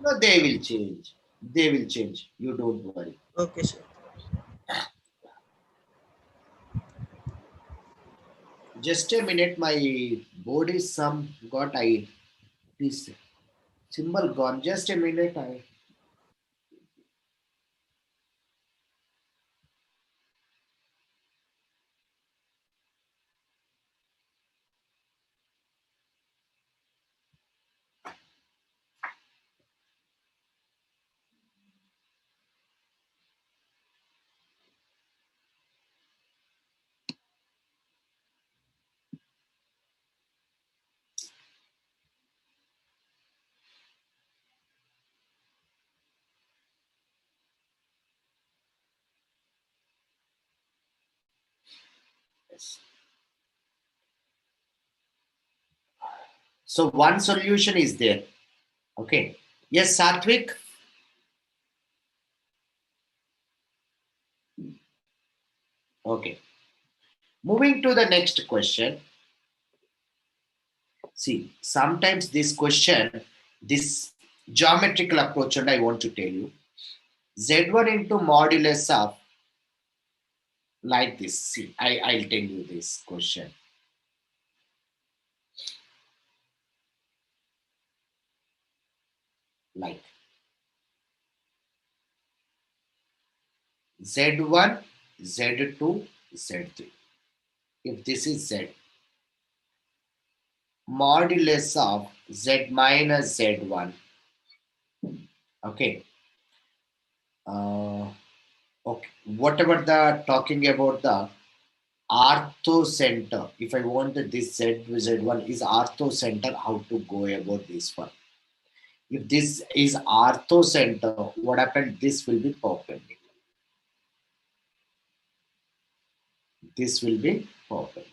No, they will change. They will change. You don't worry. Okay, sir. Just a minute. My board is some got I this symbol gone. Just a minute. I yes. So one solution is there. Okay. Yes, Satvik. Okay. Moving to the next question. See, sometimes this question, this geometrical approach, and I want to tell you, Z1 into modulus of like this. See, I'll tell you this question. Like Z1, Z2, Z3. If this is Z, modulus of Z minus Z1. Okay. Okay. Whatever the talking about the ortho center, if I want this Z1 is ortho center, how to go about this one? If this is ortho center, what happened? This will be perpendicular. This will be perpendicular.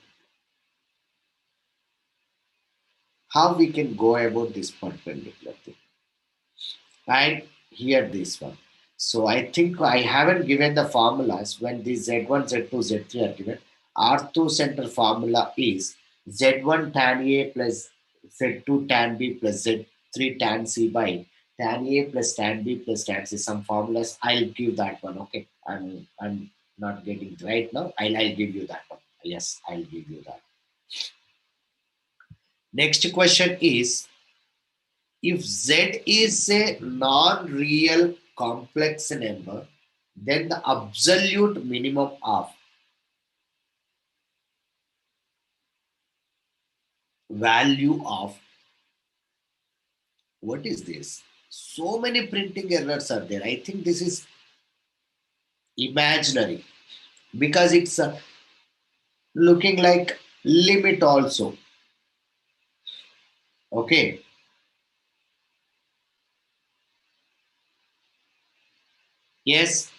How we can go about this perpendicular thing? And here this one. So I think I haven't given the formulas when these Z1, Z2, Z3 are given. Ortho center formula is Z1 tan A plus Z2 tan B plus Z3 tan C by tan A plus tan B plus tan C. Some formulas I'll give that one. Okay, I'm not getting it right now. I'll give you that one. Yes, I'll give you that. Next question is, if Z is a non-real complex number, then the absolute minimum of value of what is this? So many printing errors are there. I think this is imaginary because it's looking like limit also. Okay. Yes.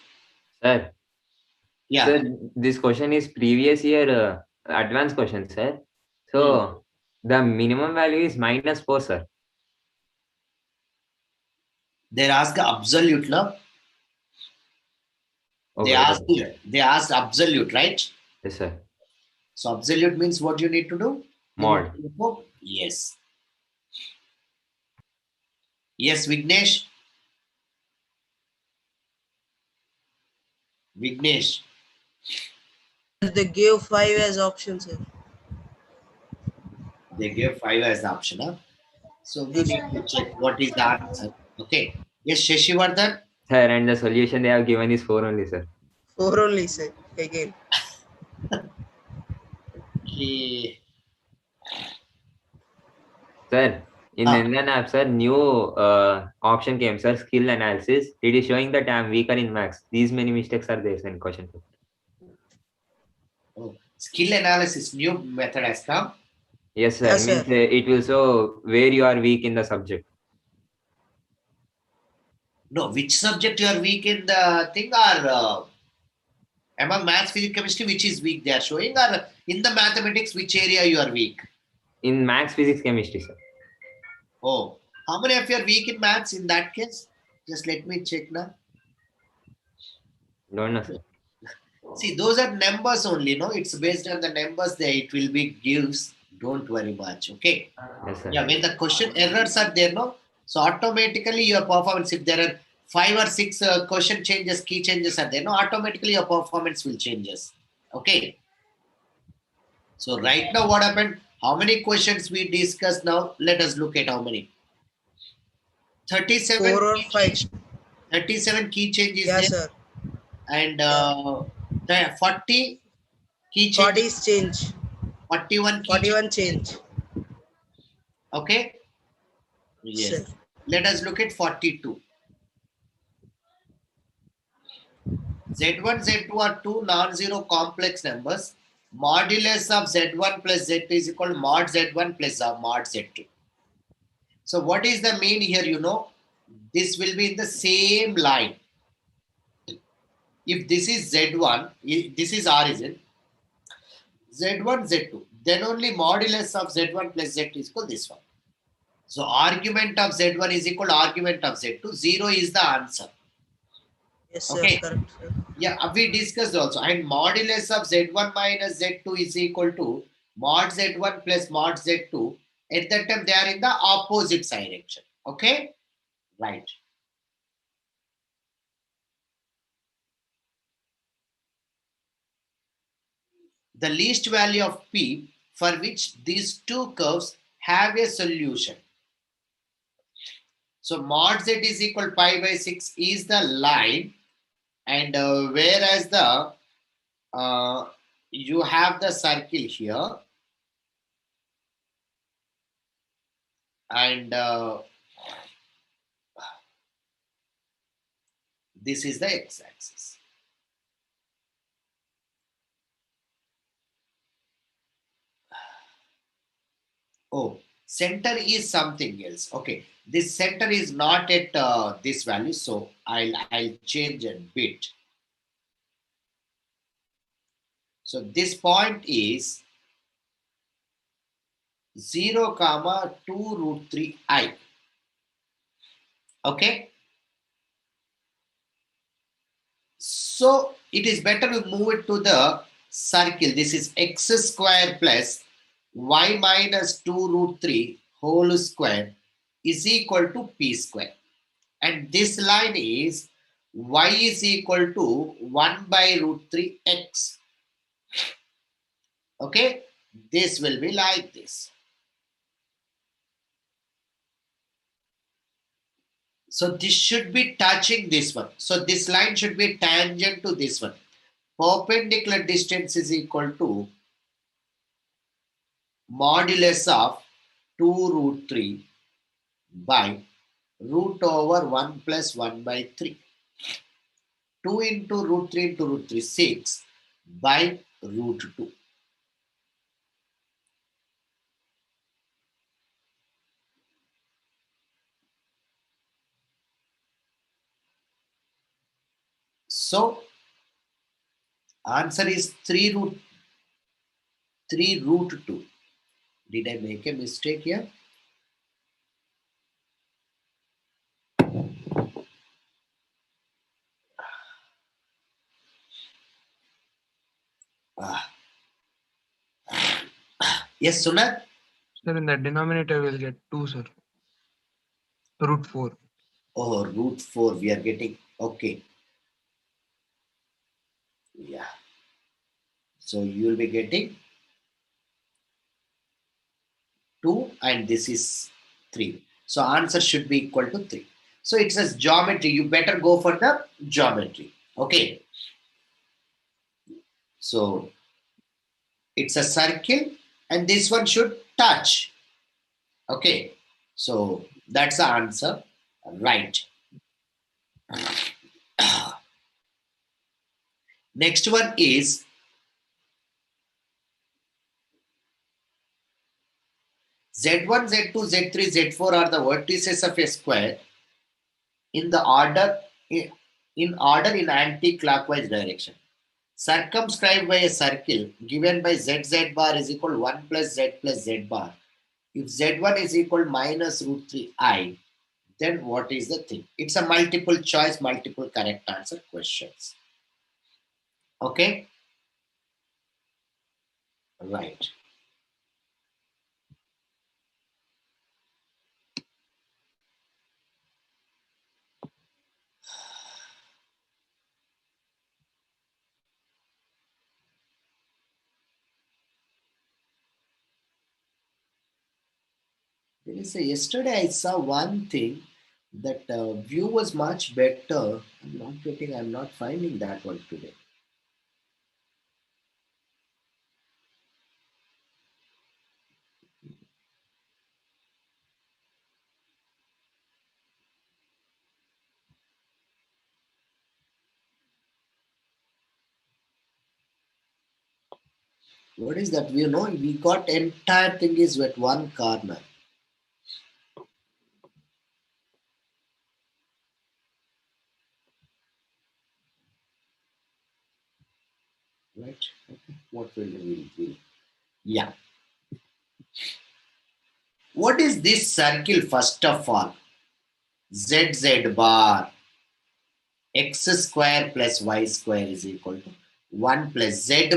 Sir, Yeah. sir, this question is previous year advanced question, sir. So the minimum value is -4, sir. They ask absolute, no? Okay. They asked absolute, right? Yes, sir. So absolute means what you need to do? You need Mod. to look. Yes. Yes, Vignesh. Vignesh. They gave 5 as options, sir. They gave 5 as the option. Huh? So we need to check what is the answer. Okay. Yes, Shashivardhan. Sir, and the solution they have given is 4 only, sir. 4 only, sir. Again. Okay. Sir, in Indian app, sir, new option came, sir, skill analysis. It is showing that I am weaker in maths. These many mistakes are there in question. Oh, skill analysis, new method has come. Yes, sir. Yes, Means sir. it will show where you are weak in the subject. No, which subject you are weak in the thing or among maths, physics, chemistry, which is weak they are showing, or in the mathematics, which area you are weak? In maths, physics, chemistry, sir. Oh, how many of you are weak in maths in that case? Just let me check now. Don't know, sir. See, those are numbers only, no? It's based on the numbers there. It will be gives. Don't worry much, okay? Yes, sir. Yeah, when the question errors are there, no? So automatically your performance, if there are 5 or 6 question changes, key changes are there, no, automatically your performance will changes. Okay. So right now what happened? How many questions we discussed now? Let us look at how many. 37 4 or key 5. change, 37 key change is Yeah, there, sir. and Yeah. the 40 key change, 40 is change. 41 key change. 41 change. Okay. Sir. Yes. Let us look at 42. Z1, Z2 are two non-zero complex numbers. Modulus of Z1 plus Z2 is equal to mod Z1 plus mod Z2. So what is the mean here? You know, this will be in the same line. If this is Z1, this is origin, Z1, Z2, then only modulus of Z1 plus Z2 is equal to this one. So argument of Z1 is equal to argument of Z2. 0 is the answer. Yes, sir. Okay. Correct, sir. Yeah, we discussed also. And modulus of Z1 minus Z2 is equal to mod Z1 plus mod Z2. At that time, they are in the opposite direction. Okay? Right. The least value of P for which these two curves have a solution. So mod Z is equal to pi by 6 is the line, and whereas the you have the circle here, and this is the x-axis. Oh, center is something else. Okay, this center is not at this value, so I'll change a bit. So this point is 0 comma 2 root 3 I. Okay, so it is better to move it to the circle. This is x square plus y minus 2 root 3 whole square is equal to p square. And this line is y is equal to 1 by root 3 x. Okay, this will be like this. So this should be touching this one. So this line should be tangent to this one. Perpendicular distance is equal to modulus of 2 root 3 by root over 1 plus 1 by 3. 2 into root 3 into root 3, 6 by root 2. So answer is 3 root 2. Did I make a mistake here? Ah. Yes, Sunat? Sir, in the denominator we'll get 2, sir. Root 4. Oh, root 4 we are getting. Okay. Yeah. So you will be getting 2 and this is 3. So answer should be equal to 3. So it says geometry. You better go for the geometry. Okay. So it's a circle and this one should touch. Okay. So that's the answer. Right. Next one is Z1, Z2, Z3, Z4 are the vertices of a square in the order in anti-clockwise direction. Circumscribed by a circle given by Z bar is equal to 1 plus Z bar. If Z1 is equal to minus root 3I, then what is the thing? It's a multiple choice, multiple correct answer questions. Okay? Right. There is yesterday I saw one thing that view was much better. I'm not finding that one today. What is that? We got entire thing is at one corner. Right? Okay. What will we do? Yeah. What is this circle first of all? ZZ bar x square plus y square is equal to 1 plus z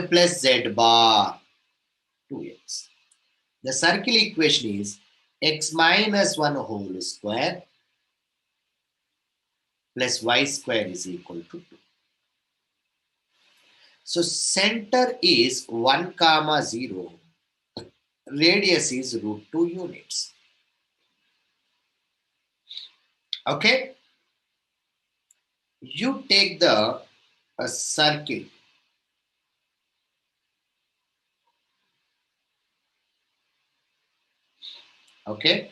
bar 2x. The circle equation is x minus 1 whole square plus y square is equal to 2. So center is 1 comma 0. Radius is root 2 units. Okay? You take the circle. Okay?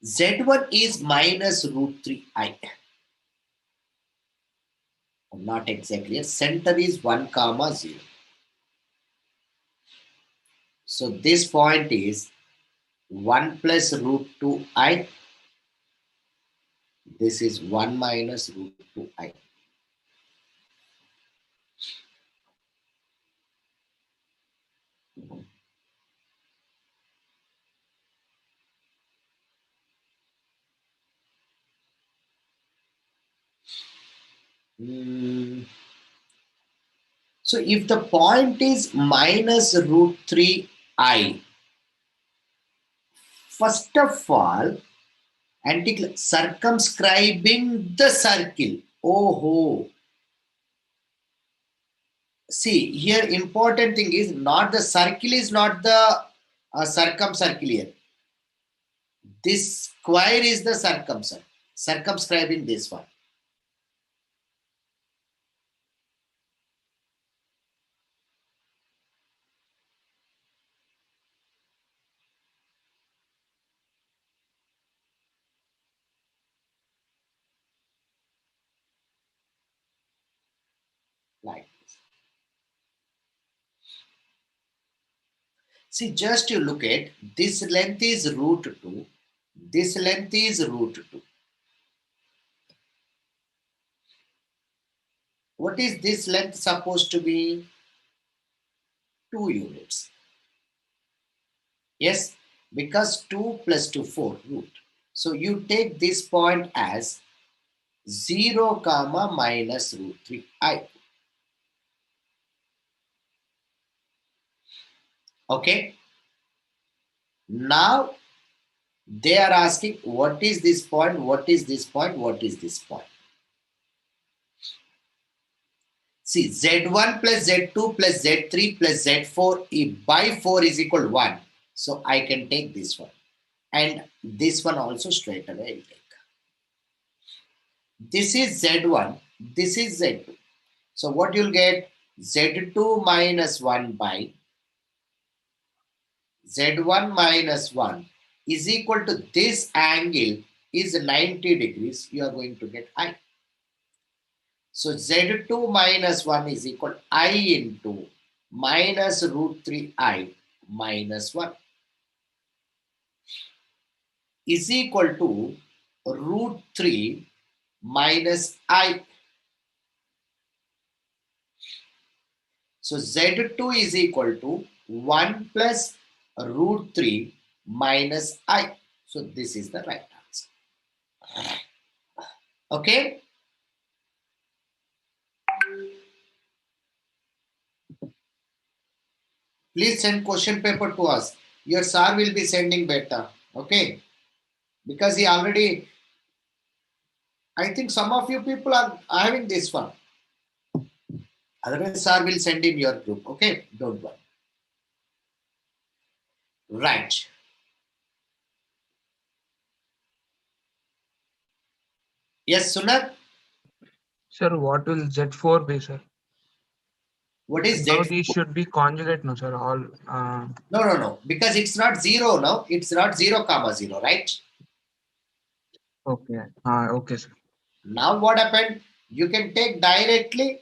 Z1 is minus root 3i. Not exactly. Center is 1 comma 0. So this point is 1 plus root 2i. This is 1 minus root 2i. So if the point is minus root 3i, first of all, circumscribing the circle. Oh, see here important thing is not the circle is not the circumcircle here. This square is the circumscribing this one. Like this. See, just you look at this length is root 2, this length is root 2. What is this length supposed to be? 2 units. Yes, because 2 plus 2, 4 root. So you take this point as 0 comma minus root 3i. Okay. Now they are asking what is this point, what is this point, what is this point. See, Z1 plus Z2 plus Z3 plus Z4 by 4 is equal to 1. So I can take this one. And this one also straight away I'll take. This is Z1, this is Z2. So what you'll get? Z2 minus 1 by Z1 minus 1 is equal to this angle is 90 degrees. You are going to get I. So Z2 minus 1 is equal to I into minus root 3i minus 1 is equal to root 3 minus I. So Z2 is equal to 1 plus root 3 minus I. So this is the right answer. Okay. Please send question paper to us. Your sir will be sending better. Okay. Because he already, I think some of you people are having this one. Otherwise, sir will send in your group. Okay. Don't worry. Right. Yes, Sunat? Sir, what will Z4 be, sir? What is Now Z? these should be conjugate, no, sir. All No. Because it's not 0 now. It's not 0, comma 0, right? okay. Okay, sir. Now what happened? You can take directly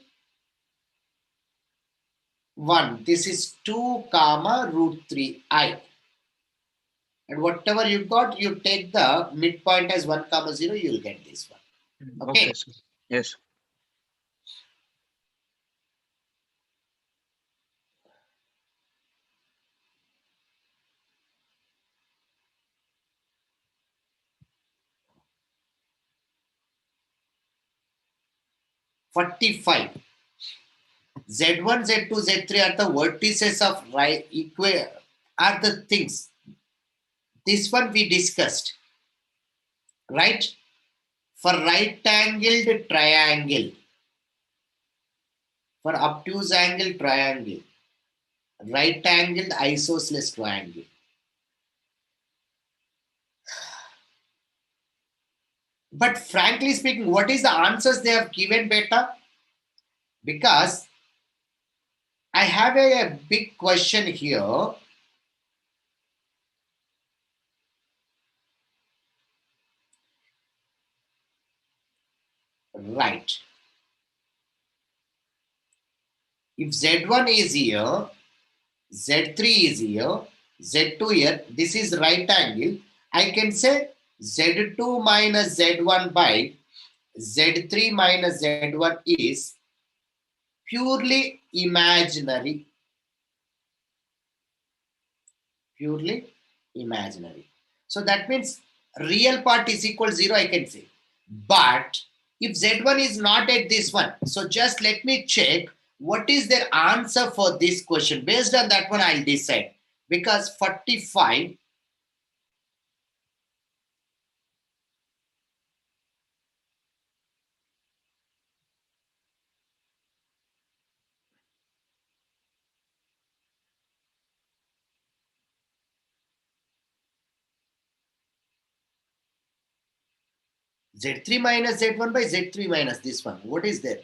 1. This is 2, comma root 3i. And whatever you got, you take the midpoint as 1, comma 0, you will get this one. Okay, Okay. sir. Yes. .45. Z1, Z2, Z3 are the vertices of right are the things. This one we discussed, right? For right angled triangle, for obtuse angle triangle, right angled isosceles triangle. But frankly speaking, what is the answers they have given, beta? Because I have a big question here. Right. If Z1 is here, Z3 is here, Z2 here, this is right angle. I can say Z2 minus Z1 by Z3 minus Z1 is purely imaginary. Purely imaginary. So that means real part is equal 0, I can say. But if Z1 is not at this one, so just let me check what is their answer for this question. Based on that one, I'll decide. Because 45, Z3 minus Z1 by Z3 minus this one. What is there?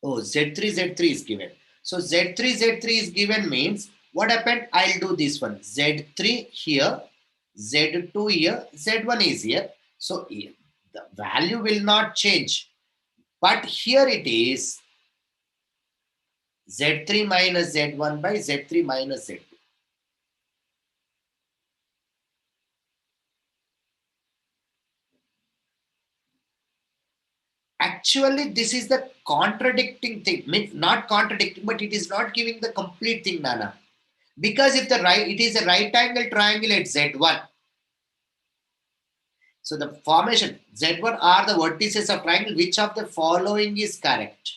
Oh, Z3 is given. So Z3 is given means what happened? I'll do this one. Z3 here, Z2 here, Z1 is here. So the value will not change. But here it is Z3 minus Z1 by Z3 minus Z2. Actually, this is the contradicting thing. Means not contradicting, but it is not giving the complete thing, Nana. Because if it is a right angle triangle at Z1. So the formation Z1 are the vertices of triangle. Which of the following is correct?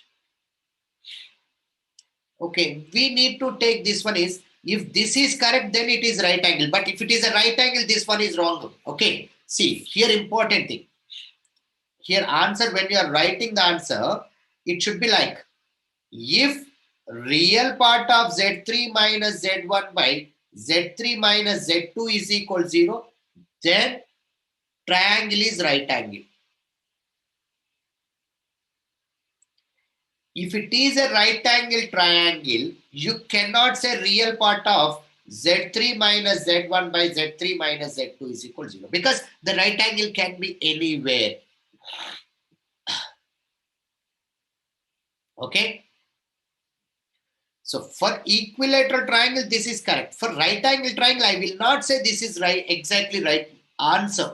Okay, we need to take this one is, if this is correct, then it is right angle. But if it is a right angle, this one is wrong. Okay, see, here important thing. Here answer, when you are writing the answer, it should be like, if real part of Z3 minus Z1 by Z3 minus Z2 is equal 0, then triangle is right angle. If it is a right angle triangle, you cannot say real part of Z3 minus Z1 by Z3 minus Z2 is equal to 0, because the right angle can be anywhere. Okay. So for equilateral triangle, this is correct. For right angle triangle, I will not say this is right, exactly right answer.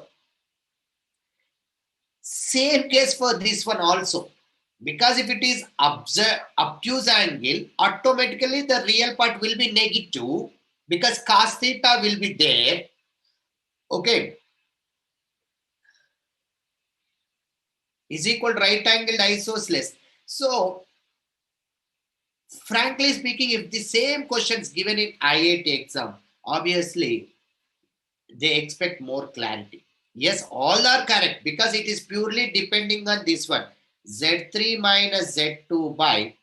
Same case for this one also. Because if it is obtuse angle, automatically the real part will be negative, because cos theta will be there. Okay. Is equal to right angled isosceles. So, frankly speaking, if the same questions given in IIT exam, obviously they expect more clarity. Yes, all are correct because it is purely depending on this one. Z3 minus Z2 by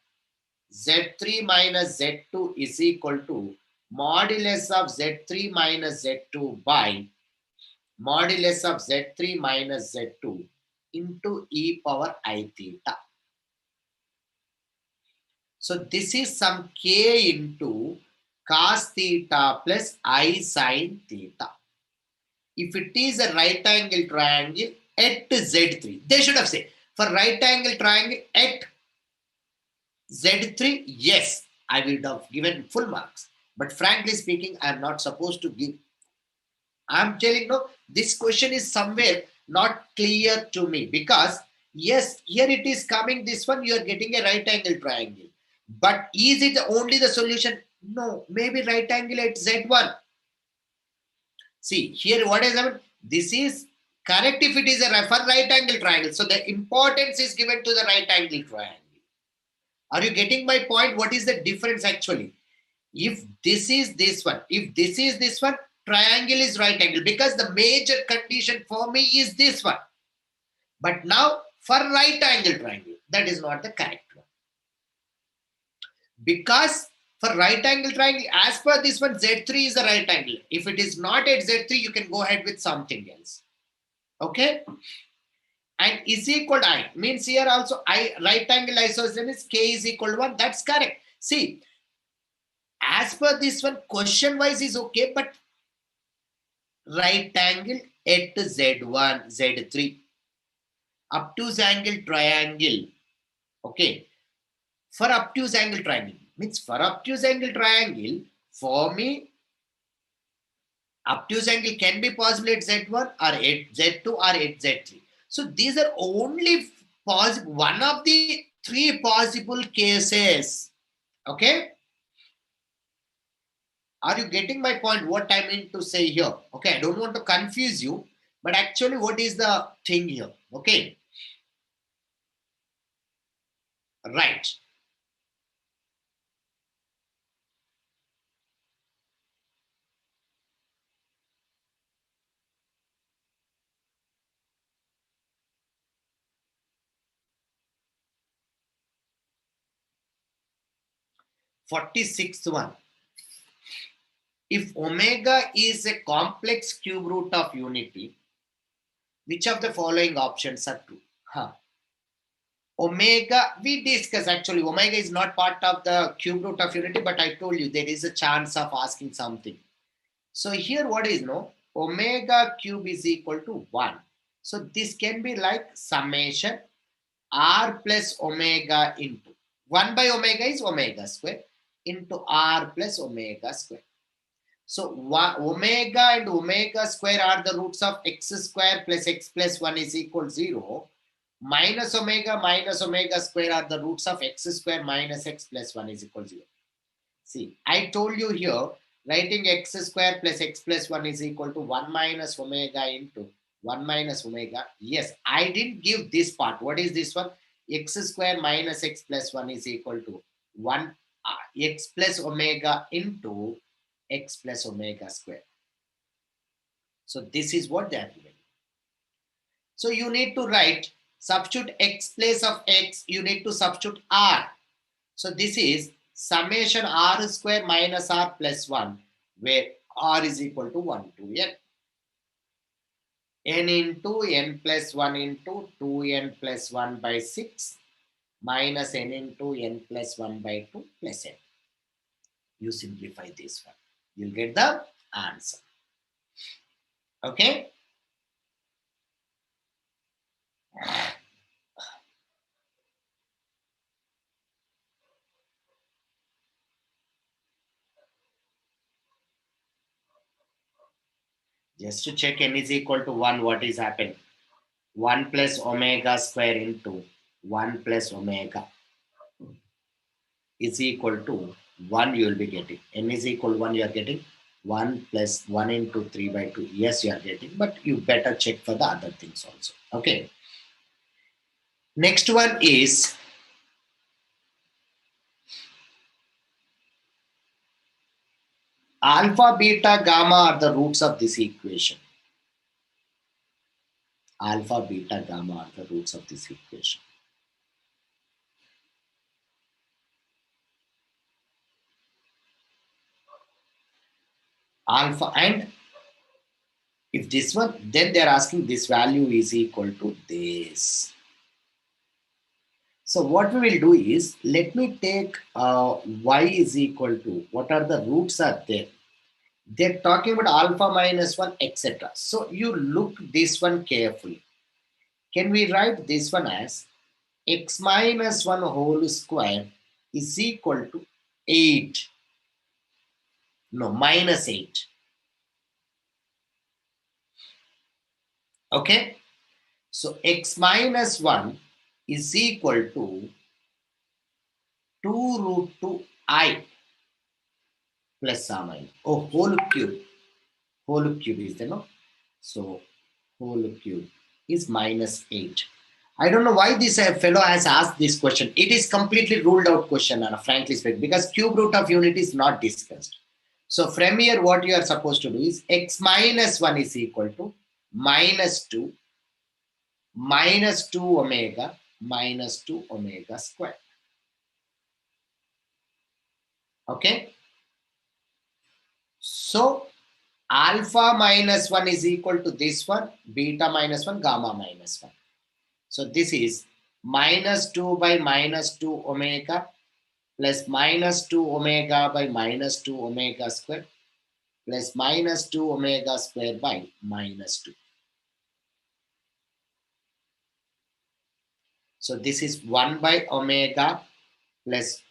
Z3 minus Z2 is equal to modulus of Z3 minus Z2 by modulus of Z3 minus Z2 into e power I theta. So this is some k into cos theta plus I sin theta. If it is a right angle triangle at Z3, they should have said for right angle triangle at Z3, yes, I will have given full marks. But frankly speaking, I am not supposed to give. I'm telling no, this question is somewhere not clear to me because yes, here it is coming. This one you are getting a right angle triangle. But is it only the solution? No, maybe right angle at Z1. See, here what has happened? This is correct if it is a for right angle triangle. So the importance is given to the right angle triangle. Are you getting my point? What is the difference actually? If this is this one, if this is this one, triangle is right angle because the major condition for me is this one. But now for right angle triangle, that is not the correct one. Because for right angle triangle, as per this one, Z3 is the right angle. If it is not at Z3, you can go ahead with something else. Okay? And is equal to I. Means here also I right angle isosceles K is equal to 1. That's correct. See, as per this one, question wise is okay, but right angle at Z1, Z3. Obtuse angle triangle. Okay. For obtuse angle triangle. Means for obtuse angle triangle, for me, obtuse angle can be possible at Z1 or at Z2 or at Z3. So these are only possible, one of the three possible cases. Okay. Are you getting my point? What I mean to say here? Okay. I don't want to confuse you, but actually what is the thing here? Okay. Right. Forty-sixth one. If omega is a complex cube root of unity, which of the following options are true? Omega, we discuss actually, omega is not part of the cube root of unity, but I told you there is a chance of asking something. So here what is no? Omega cube is equal to 1. So this can be like summation r plus omega into 1 by omega is omega square into r plus omega square. So omega and omega square are the roots of x square plus x plus 1 is equal 0. Minus omega square are the roots of x square minus x plus 1 is equal 0. See, I told you here, writing x square plus x plus 1 is equal to 1 minus omega into 1 minus omega. Yes, I didn't give this part. What is this one? X square minus x plus 1 is equal to 1 x plus omega into x plus omega square. So this is what they are giving. So you need to write, substitute x place of x, you need to substitute r. So this is summation r square minus r plus 1, where r is equal to 1 to n. N into n plus 1 into 2n plus 1 by 6 minus n into n plus 1 by 2 plus n. You simplify this one. You'll get the answer. Okay? Just to check n is equal to 1, what is happening? 1 plus omega square into 1 plus omega is equal to 1 you will be getting. N is equal to 1 you are getting. 1 plus 1 into 3 by 2. Yes, you are getting. But you better check for the other things also. Okay. Next one is alpha, beta, gamma are the roots of this equation. Alpha, beta, gamma are the roots of this equation. Alpha and If this one, then they're asking this value is equal to this. So what we will do is, let me take y is equal to, what are the roots are there? They're talking about alpha minus 1, etc. So you look this one carefully. Can we write this one as x minus 1 whole square is equal to 8? No, minus 8. Okay? So x minus 1 is equal to 2 root 2 I plus or minus. Oh, whole cube. Whole cube is there, no? So whole cube is minus 8. I don't know why this fellow has asked this question. It is completely ruled out question, frankly speaking, because cube root of unit is not discussed. So from here, what you are supposed to do is x minus 1 is equal to minus 2 omega square. Okay. So alpha minus 1 is equal to this one, beta minus 1, gamma minus 1. So this is minus 2 by minus 2 omega plus minus 2 omega by minus 2 omega square plus minus 2 omega square by minus 2. So this is 1 by omega plus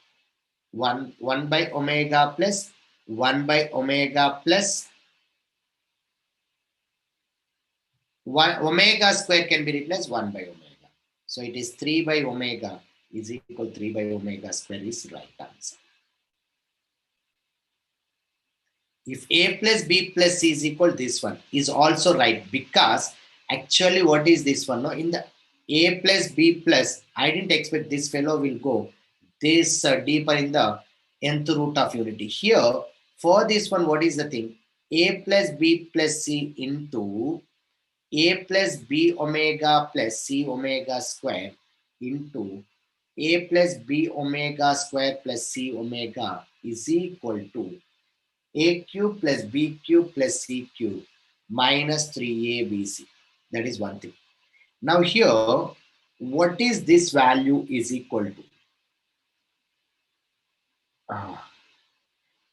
1 by omega plus 1 by omega plus 1 omega square can be written as 1 by omega. So it is 3 by omega is equal 3 by omega square is right answer. If a plus b plus c is equal, this one is also right, because actually what is this one? No, in the a plus b plus, I didn't expect this fellow will go this deeper in the nth root of unity. Here, for this one, what is the thing? A plus b plus c into a plus b omega plus c omega square into a plus b omega square plus c omega is equal to a cube plus b cube plus c cube minus 3abc. That is one thing. Now here, what is this value is equal to?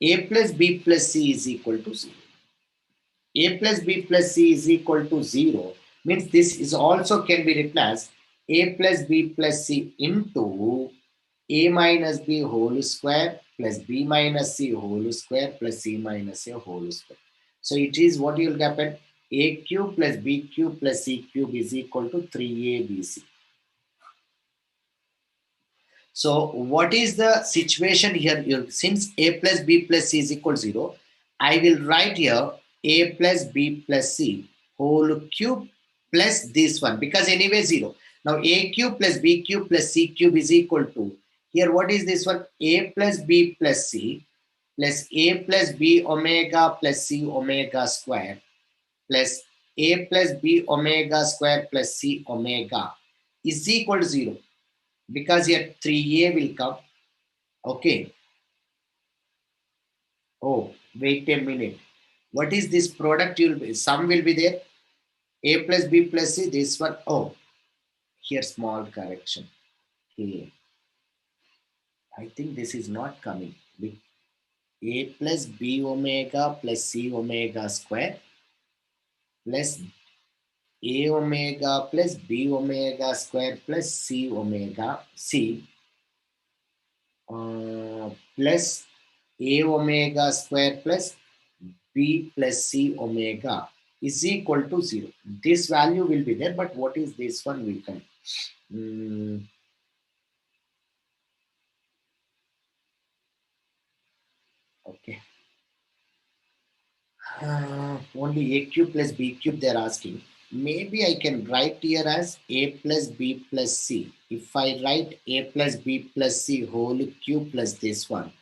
A plus b plus c is equal to 0. A plus b plus c is equal to 0 means this is also can be written as a plus b plus c into a minus b whole square plus b minus c whole square plus c minus a whole square. So it is what you will happen, a cube plus b cube plus c cube is equal to 3abc. So what is the situation here? Since a plus b plus c is equal to 0, I will write here a plus b plus c whole cube plus this one, because anyway 0. Now a cube plus b cube plus c cube is equal to, here what is this one? A plus b plus c plus a plus b omega plus c omega square plus a plus b omega square plus c omega is equal to 0, because here 3a will come. Okay. Oh, wait a minute. What is this product? You'll be, sum will be there. A plus b plus c. This one. Oh, here small correction. Okay. I think this is not coming. A plus b omega plus c omega square plus a omega plus b omega square plus c omega c plus a omega square plus b plus c omega is equal to 0. This value will be there, but what is this one? We can. Okay. Only a cube plus b cube they're asking. Maybe I can write here as a plus b plus c. If I write a plus b plus c whole cube plus this one,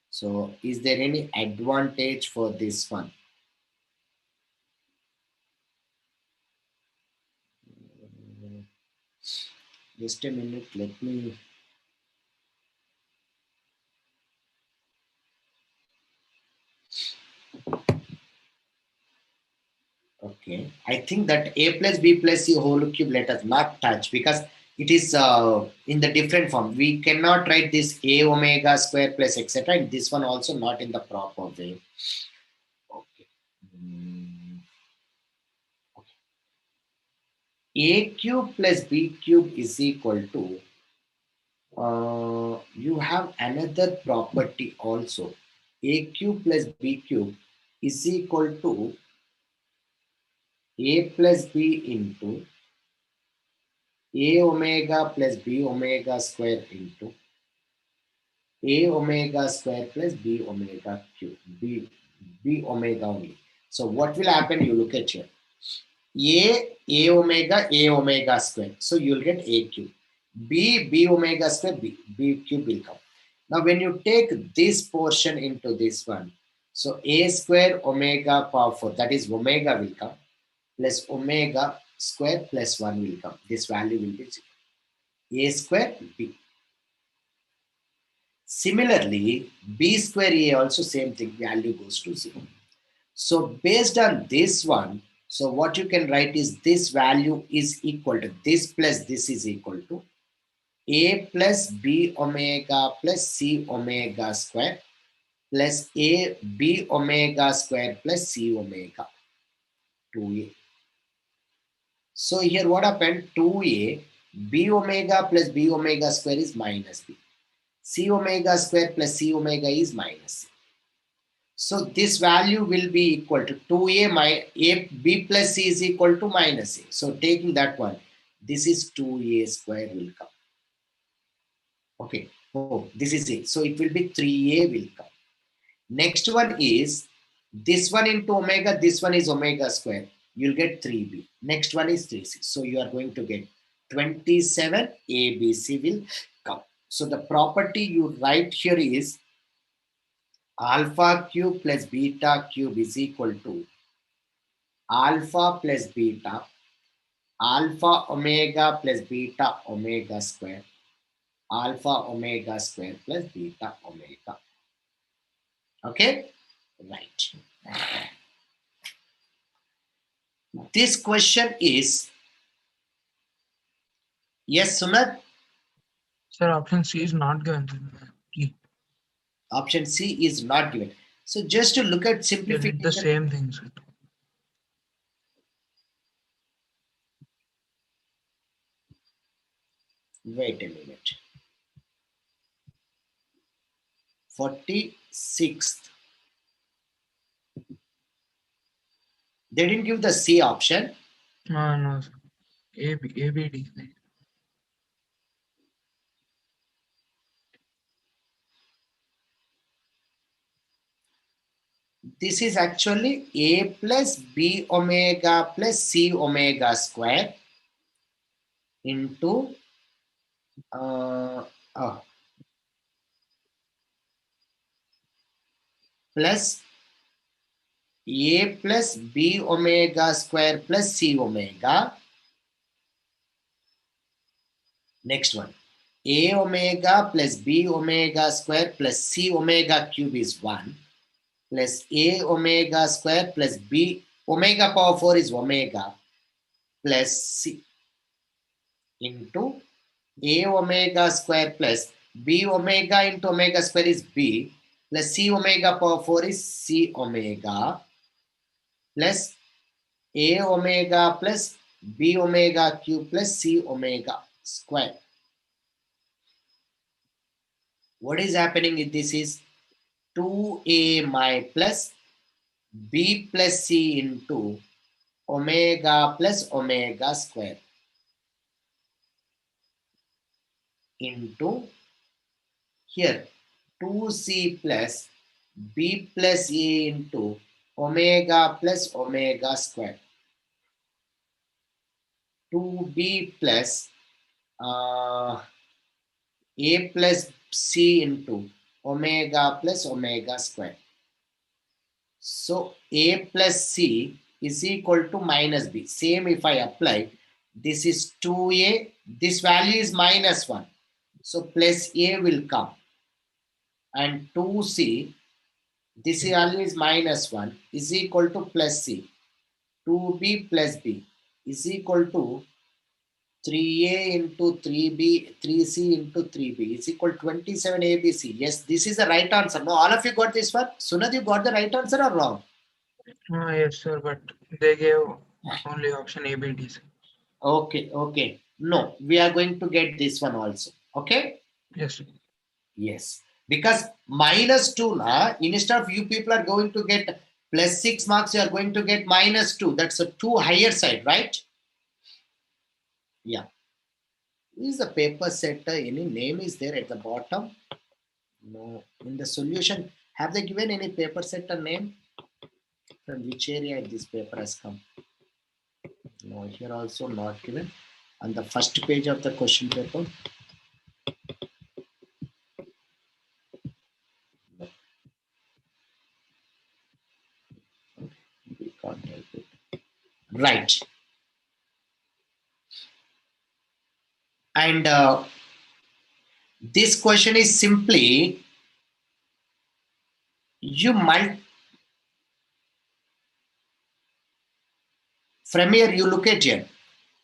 so is there any advantage for this one? Just a minute, let me. Okay. Okay, I think that a plus b plus c whole cube let us not touch because it is in the different form. We cannot write this a omega square plus etc. And this one also not in the proper way. Okay. A cube plus b cube is equal to you have another property also. A cube plus b cube is equal to a plus b into a omega plus b omega square into a omega square plus b omega cube, b omega only. So what will happen? You look at here. A omega square. So you'll get a cube. B omega square, b cube will come. Now when you take this portion into this one, so a square omega power 4, that is omega will come, plus omega square plus 1 will come. This value will be 0. A square b. Similarly, b square a also same thing, value goes to 0. So based on this one, so what you can write is this value is equal to this plus this is equal to a plus b omega plus c omega square plus a b omega square plus c omega 2a. So here what happened? 2a b omega plus b omega square is minus b. C omega square plus C omega is minus C. So this value will be equal to 2a b plus C is equal to minus A. So taking that one, this is 2a square will come. Okay, oh, this is it. So it will be 3a will come. Next one is this one into omega, this one is omega square. You'll get 3b. Next one is 3c. So you are going to get 27 ABC will come. So the property you write here is alpha cube plus beta cube is equal to alpha plus beta, alpha omega plus beta omega square, alpha omega square plus beta omega. Okay, right. This question is, yes, Sumit? Sir, option C is not given. Key. Option C is not given. So just to look at They simplification. did the same thing, sir. Wait a minute. 46th. They didn't give the C option. No, sir. ABD. This is actually A plus B omega plus C omega square into plus A plus B omega square plus C omega. Next one. A omega plus B omega square plus C omega cube is 1 plus A omega square plus B omega power 4 is omega plus C into A omega square plus B omega into omega square is B plus C omega power 4 is C omega plus A omega plus B omega cube plus C omega square. What is happening in this is 2a my plus b plus c into omega plus omega square into here 2c plus b plus a into omega plus omega square 2b plus a plus c into omega plus omega square. So a plus c is equal to minus b. Same if I apply, this is 2a, this value is minus 1. So plus a will come. And 2c, this value is minus 1, is equal to plus c. 2b plus b is equal to 3a into 3b, 3c into 3b is equal to 27 ABC. Yes, this is the right answer. No, all of you got this one. Sunad, you got the right answer or wrong? Yes, sir, but they gave only option A, B, D, sir. Okay. No, we are going to get this one also. Okay? Yes, sir. Yes. Because -2 na, instead of you people are going to get +6 marks, you are going to get -2. That's a 2 higher side, right? Yeah. Is the paper setter? Any name is there at the bottom? No. In the solution, have they given any paper setter name? From which area this paper has come? No, here also not given. On the first page of the question paper. No. We can't help it. Right. And this question is simply you might from here you look at here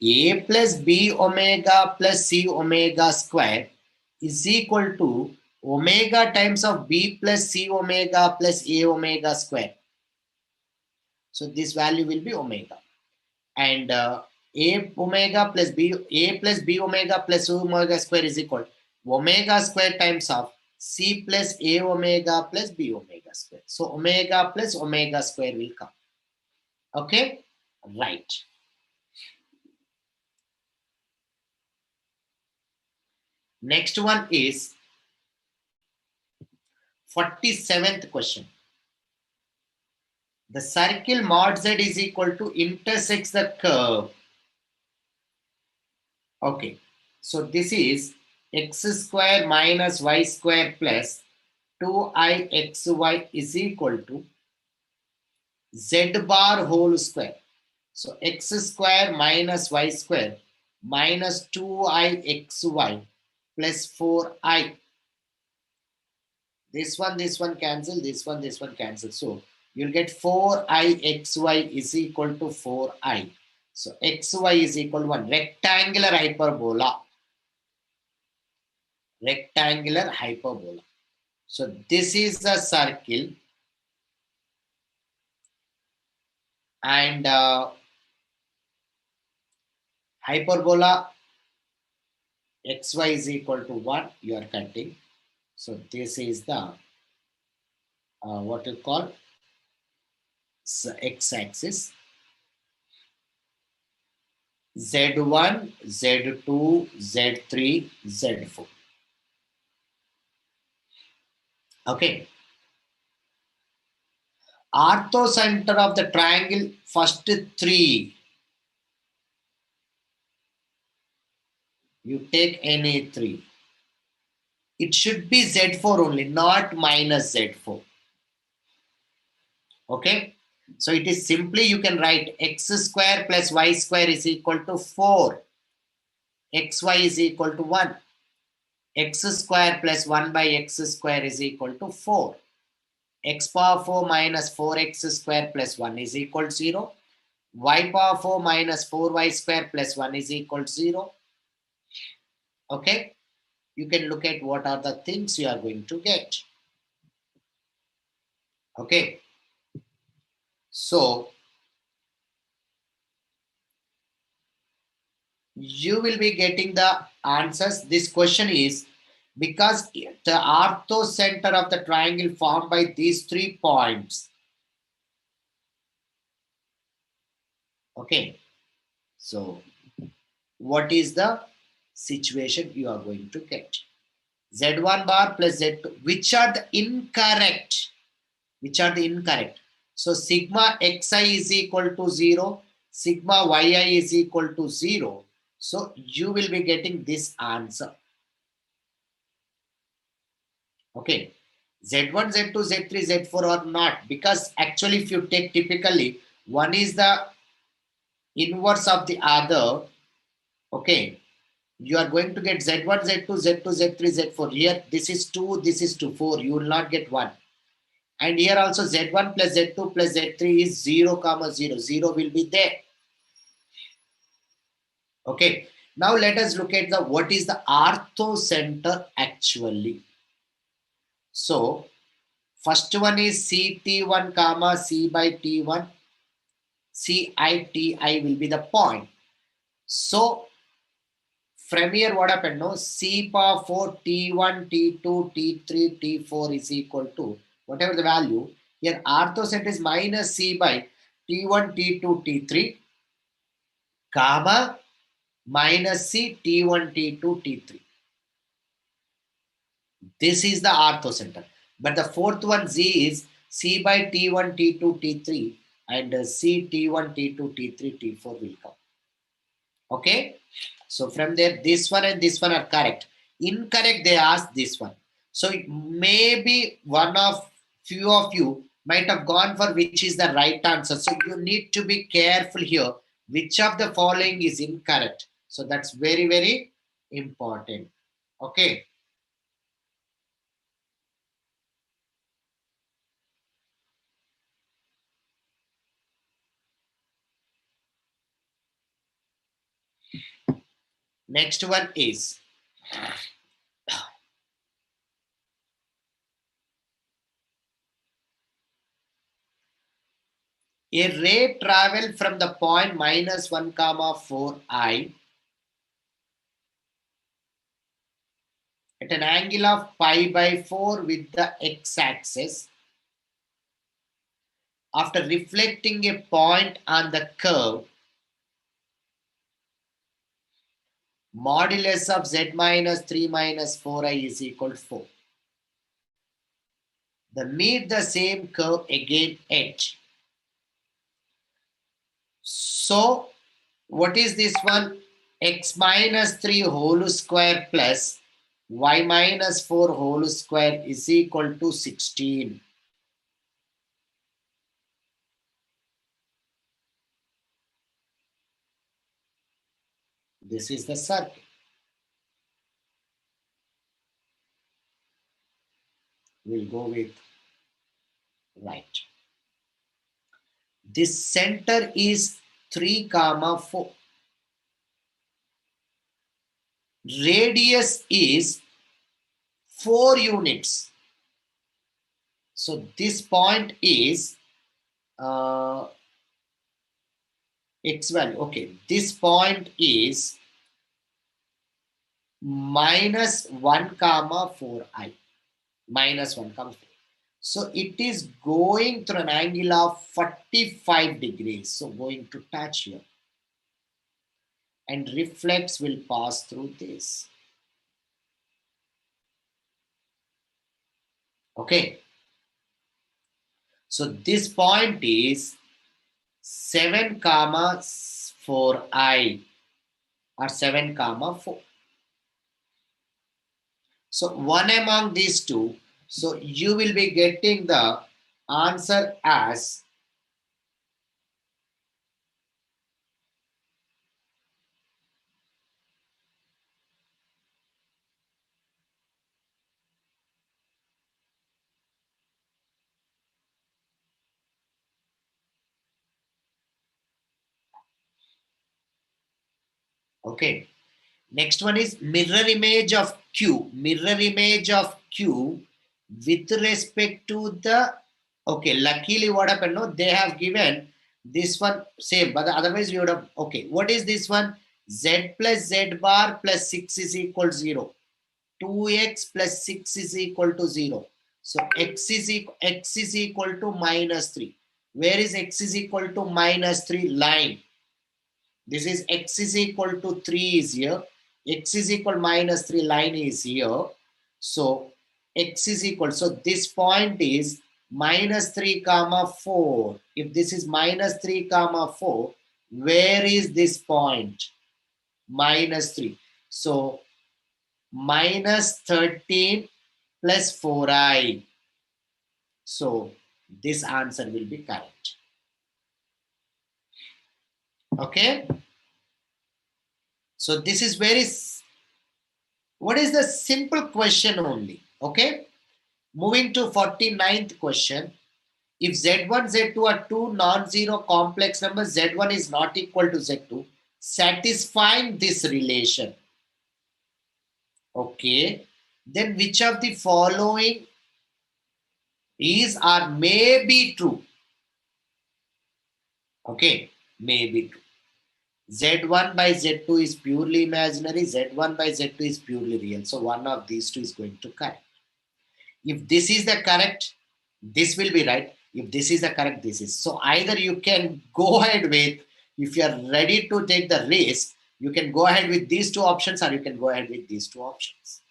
a plus b omega plus c omega square is equal to omega times of b plus c omega plus a omega square. So this value will be omega, and a omega plus b omega plus omega square is equal to omega square times of c plus a omega plus b omega square. So omega plus omega square will come. Okay, right. Next one is 47th question. The circle mod z is equal to intersects the curve. Okay, so this is x square minus y square plus 2ixy is equal to z bar whole square. So x square minus y square minus 2ixy plus 4i. This one cancel, this one cancel. So you'll get 4ixy is equal to 4i. So xy is equal to 1. Rectangular hyperbola. Rectangular hyperbola. So this is the circle, and hyperbola xy is equal to 1. You are cutting. So this is the what you call x-axis. Z1, Z2, Z3, Z4. Okay. Orthocenter of the triangle, first 3. You take any 3. It should be Z4 only, not minus Z4. Okay. So it is simply you can write x square plus y square is equal to 4. Xy is equal to 1. X square plus 1 by x square is equal to 4. X power 4 minus 4x square plus 1 is equal to 0. Y power 4 minus 4y square plus 1 is equal to 0. Okay. You can look at what are the things you are going to get. Okay. So you will be getting the answers. This question is because the orthocenter of the triangle formed by these 3 points. Okay. So what is the situation you are going to get? Z1 bar plus Z2. Which are the incorrect? Which are the incorrect? So sigma xi is equal to 0. Sigma yi is equal to 0. So you will be getting this answer. Okay. Z1, Z2, Z3, Z4 are not. Because actually if you take typically, one is the inverse of the other. Okay. You are going to get Z1, Z2, Z2, Z3, Z4. Here, this is 2, this is 2, 4. You will not get 1. And here also Z1 plus Z2 plus Z3 is 0, 0. 0 will be there. Okay. Now let us look at what is the orthocenter actually. So first one is CT1 comma C by T1. CITI will be the point. So from here what happened? No, C power 4 T1, T2, T3, T4 is equal to whatever the value. Here orthocenter is minus C by T1, T2, T3 comma minus C T1, T2, T3. This is the orthocenter. But the fourth one Z is C by T1, T2, T3 and C T1, T2, T3, T4 will come. Okay. So from there, this one and this one are correct. Incorrect, they asked this one. So maybe few of you might have gone for which is the right answer. So you need to be careful here. Which of the following is incorrect? So that's very, very important. Okay. Next one is a ray travel from the point minus 1 comma 4i at an angle of pi by 4 with the x-axis after reflecting a point on the curve modulus of z minus 3 minus 4i is equal to 4. Then meet the same curve again h. So what is this one? X minus 3 whole square plus y minus 4 whole square is equal to 16. This is the circle. We'll go with right. This center is 3 comma 4. Radius is 4 units. So this point is x value. Okay, this point is minus 1 comma 4i. Minus 1 comma 4. So it is going through an angle of 45 degrees. So going to touch here. And reflex will pass through this. Okay. So this point is 7 comma 4i or 7 comma 4. So one among these two. So you will be getting the answer as okay. Next one is mirror image of Q. Mirror image of Q with respect to the, okay, luckily what happened, no, they have given this one same, but otherwise you would have, okay, what is this one? Z plus Z bar plus 6 is equal to 0. 2x plus 6 is equal to 0. So x is equal to minus 3. Where is x is equal to minus 3? Line. This is x is equal to 3 is here. X is equal minus 3 line is here. So x is equal. So this point is minus 3 comma 4. If this is minus 3 comma 4, where is this point? Minus 3. So minus 13 plus 4i. So this answer will be correct. Okay. So this is what is the simple question only. Okay. Moving to 49th question. If Z1, Z2 are two non-zero complex numbers, Z1 is not equal to Z2, satisfying this relation. Okay. Then which of the following is or may be true? Okay, may be true. Z1 by Z2 is purely imaginary, Z1 by Z2 is purely real. So one of these two is going to correct. If this is the correct, this will be right. If this is the correct, this is. So either you can go ahead with, if you are ready to take the risk, you can go ahead with these two options or you can go ahead with these two options.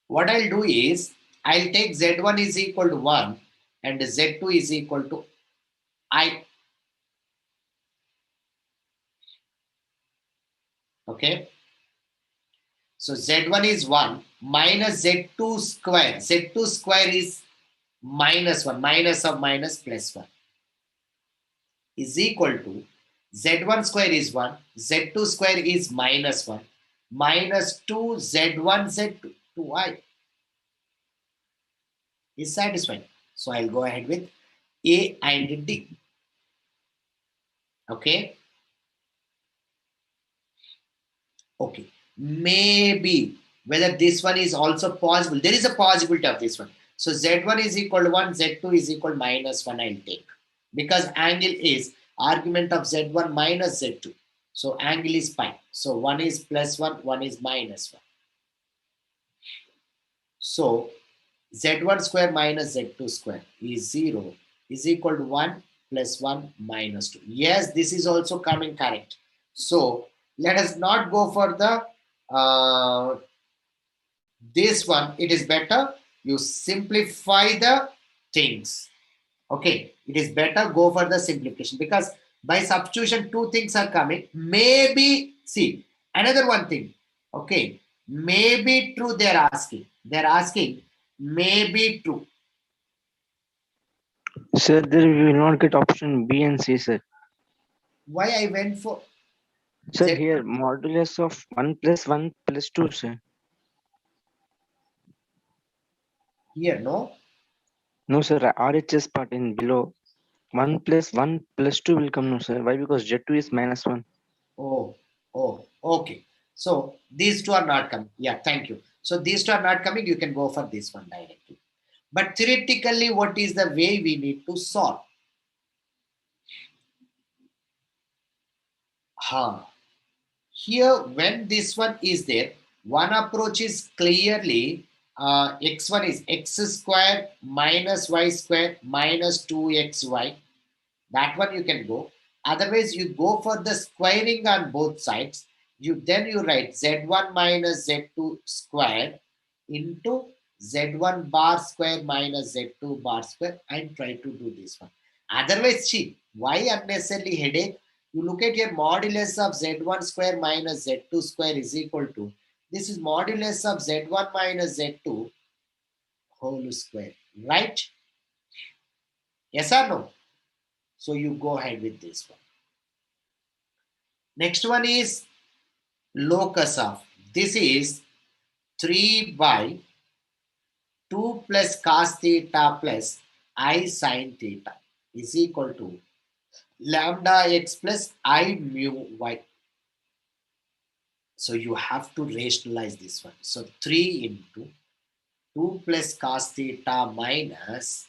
What I'll do is, I'll take Z1 is equal to 1 and Z2 is equal to I. Okay. So Z1 is 1 minus Z2 square. Z2 square is minus 1. Minus of minus plus 1 is equal to Z1 square is 1. Z2 square is minus 1. Minus 2 Z1 Z2 2I is satisfied. So I'll go ahead with A and D. Okay. Okay. Maybe whether this one is also possible. There is a possibility of this one. So Z1 is equal to 1, Z2 is equal to minus 1 I'll take. Because angle is argument of Z1 minus Z2. So angle is pi. So 1 is plus 1, 1 is minus 1. So Z1 square minus Z2 square is 0 is equal to 1 plus 1 minus 2. Yes, this is also coming correct. So let us not go for the this one. It is better you simplify the things. Okay, it is better go for the simplification because by substitution two things are coming. Maybe, see, another one thing. Okay, maybe true they're asking. They're asking maybe true. Sir, there we will not get option B and C, sir. Why I went for Sir, Z- here modulus of 1 plus 1 plus 2, sir. here, no? No, sir, RHS part in below. 1 plus 1 plus 2 will come, no, sir. Why? Because Z2 is minus 1. Oh, okay. So these two are not coming. Yeah, thank you. So these two are not coming. You can go for this one directly. But theoretically, what is the way we need to solve? Here, when this one is there, one approach is clearly x1 is x square minus y square minus 2xy. That one you can go. Otherwise, you go for the squaring on both sides. Then you write z1 minus z2 square into z1 bar square minus z2 bar square and try to do this one. Otherwise, see, why unnecessarily headache? You look at your modulus of z1 square minus z2 square is equal to, this is modulus of z1 minus z2 whole square, right? Yes or no? So you go ahead with this one. Next one is locus of. This is 3 by 2 plus cos theta plus I sin theta is equal to lambda x plus I mu y. So you have to rationalize this one. So 3 into 2 plus cos theta minus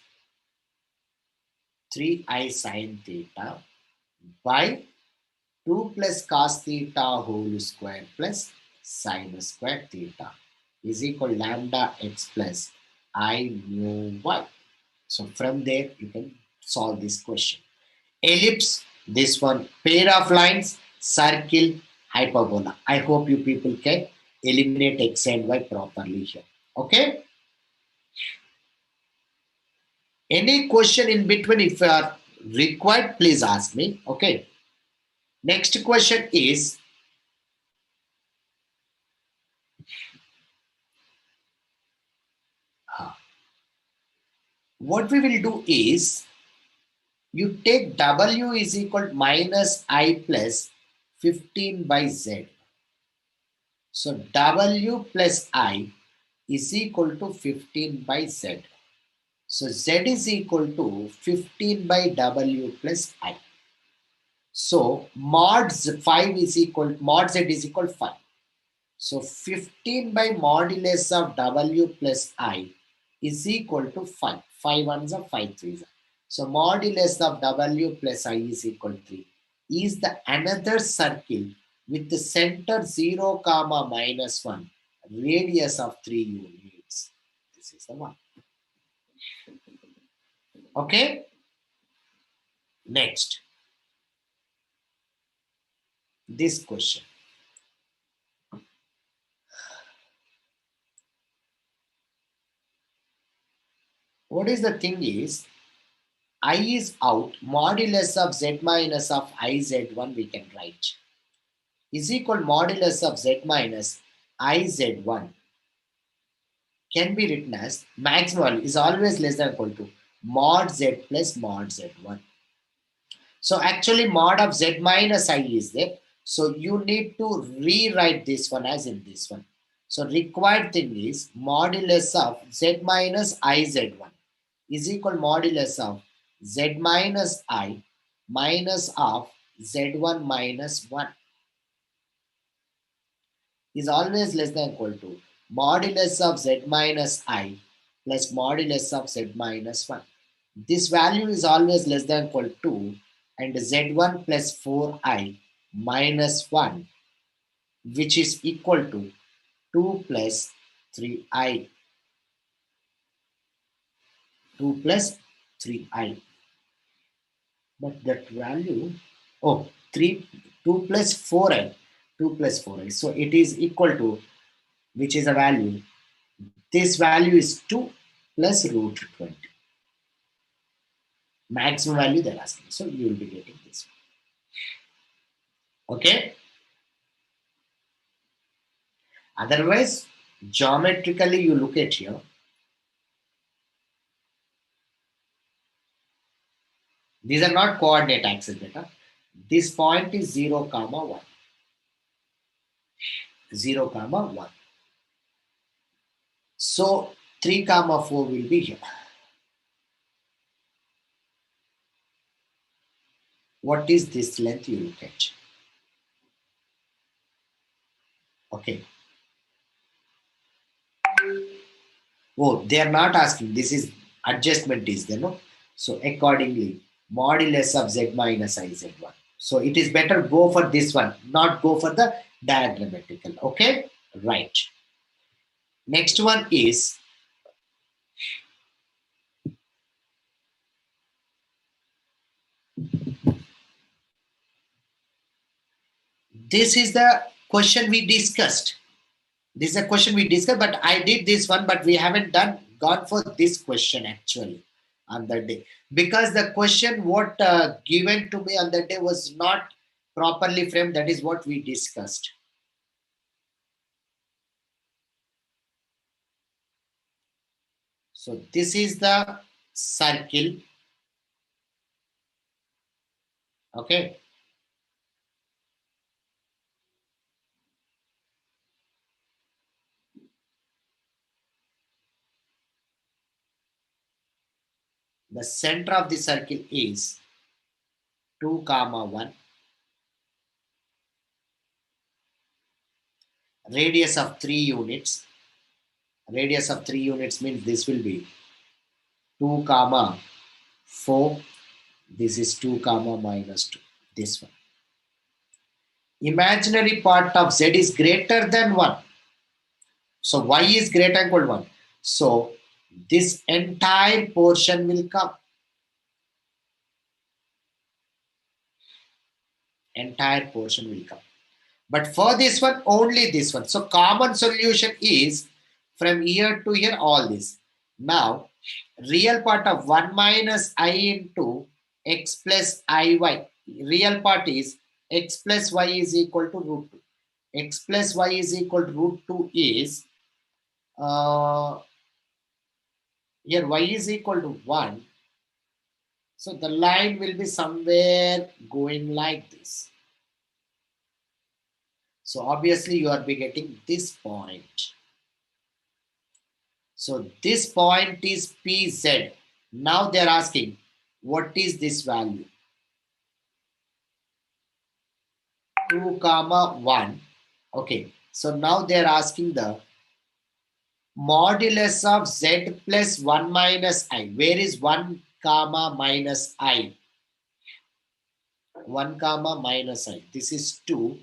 3I sin theta by 2 plus cos theta whole square plus sin square theta is equal to lambda x plus I mu y. So from there, you can solve this question. Ellipse, this one, pair of lines, circle, hyperbola. I hope you people can eliminate x and y properly here. Okay? Any question in between, if you are required, please ask me. Okay? Next question is, what we will do is, you take W is equal to minus I plus 15 by Z. So W plus I is equal to 15 by Z. So Z is equal to 15 by W plus I. So mod 5 is equal, mod Z is equal to 5. So 15 by modulus of W plus I is equal to 5. 5 ones are 5 threes. So modulus of W plus I is equal to 3. Is the another circle with the center 0, comma minus 1, radius of 3 units. This is the one. Okay. Next. This question. What is the thing is, I is out, modulus of Z minus of IZ1 we can write is equal modulus of Z minus IZ1 can be written as maximum is always less than equal to mod Z plus mod Z1. So actually mod of Z minus I is there. So you need to rewrite this one as in this one. So required thing is modulus of Z minus IZ1 is equal modulus of Z minus I minus of Z1 minus 1 is always less than equal to modulus of Z minus I plus modulus of Z minus 1. This value is always less than equal to and Z1 plus 4I minus 1, which is equal to 2 plus 3I. 2 plus 3I. But that value, 2 plus 4I. 2 plus 4I. So it is equal to, which is a value. This value is 2 plus root 20. Maximum value they're asking. So you will be getting this one. Okay. Otherwise, geometrically you look at here. These are not coordinate axis data. This point is 0, comma 1. 0, comma 1. So 3, comma 4 will be here. What is this length you look at? Okay. Oh, they are not asking. This is adjustment is there, no? So accordingly, modulus of Z minus IZ1. So it is better go for this one, not go for the diagrammatical. Okay, right. Next one is this is the question we discussed. This is a question we discussed, but I did this one, but we haven't gone for this question actually on that day because the question what given to me on that day was not properly framed. That is what we discussed. So this is the circle. Okay. The center of the circle is 2, comma 1. Radius of 3 units. Radius of 3 units means this will be 2, comma 4. This is 2, comma minus 2. This one. Imaginary part of Z is greater than 1. So Y is greater than equal to 1. So this entire portion will come. Entire portion will come. But for this one, only this one. So common solution is from here to here, all this. Now, real part of 1 minus I into x plus iy. Real part is x plus y is equal to root 2. X plus y is equal to root 2 is, here y is equal to 1. So the line will be somewhere going like this. So obviously you are be getting this point. So this point is PZ. Now they're asking, what is this value? 2 comma 1. Okay, so now they're asking the modulus of z plus 1 minus I. Where is 1 comma minus I? 1 comma minus I. This is 2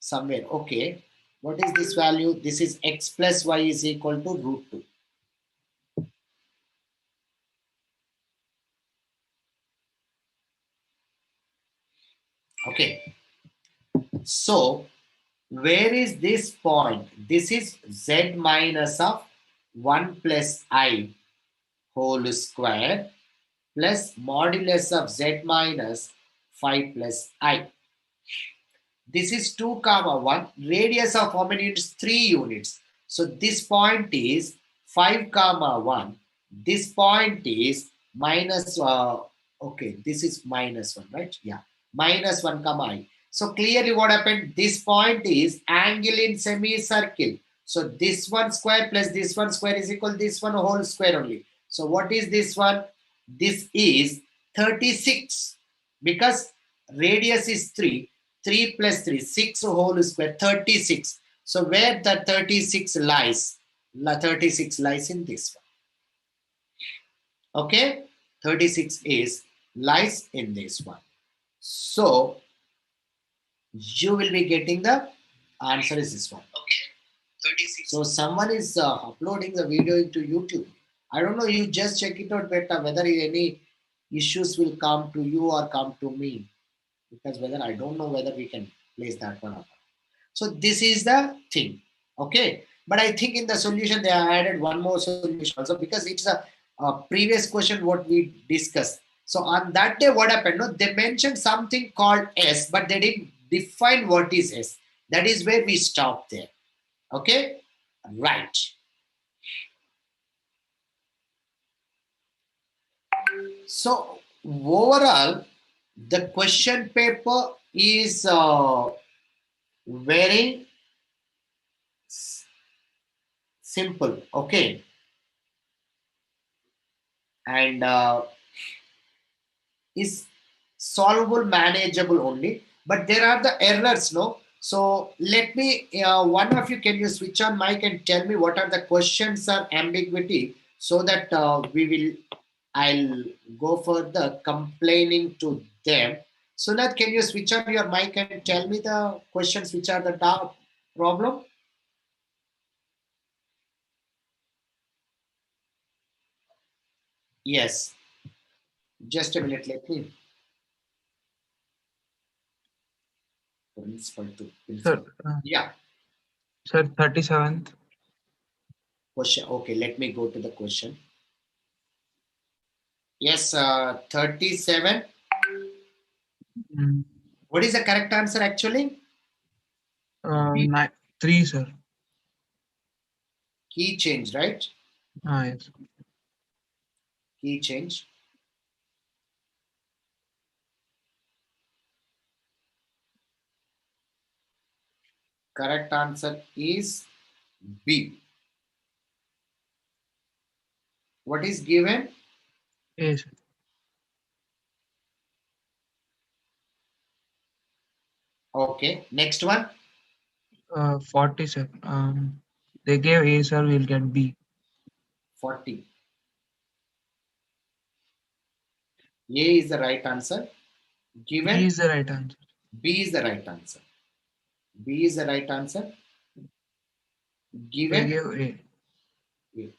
somewhere. Okay, what is this value? This is x plus y is equal to root 2. Okay, so where is this point? This is z minus of 1 plus I whole square plus modulus of z minus 5 plus I. This is 2 comma 1. Radius of how many units? 3 units. So this point is 5 comma 1. This point is minus, okay, this is minus 1, right? Yeah, minus 1 comma I. So clearly what happened? This point is angle in semicircle. So this one square plus this one square is equal to this one whole square only. So what is this one? This is 36 because radius is 3. 3 plus 3, 6 whole square, 36. So where the 36 lies? 36 lies in this one. Okay? 36 is lies in this one. So you will be getting the answer is this one. Okay? 36. So someone is uploading the video into YouTube. I don't know, you just check it out better whether any issues will come to you or come to me. Because whether I don't know whether we can place that one or not. So this is the thing. Okay. But I think in the solution they have added one more solution also because it's a previous question what we discussed. So on that day what happened? No, they mentioned something called S, but they didn't define what is S. That is where we stop there. Okay. Right. So overall, the question paper is very simple, okay, and is solvable, manageable only, but there are the errors, no? So let me, one of you, can you switch on mic and tell me what are the questions or ambiguity so that I'll go for the complaining to them. Sunat, can you switch on your mic and tell me the questions which are the problem? Yes. Just a minute, let me. Principal to principal. Sir, Yeah. sir, 37th. Question. Okay, let me go to the question. Yes, 37. Mm. What is the correct answer actually? 3, sir. Key change, right? Yes. Key change. Correct answer is B. What is given? A, sir. Okay, next one. 40, sir. They gave A, sir, we'll get B. 40. A is the right answer. Given B is the right answer. B is the right answer. B is the right answer. They Given gave A. A.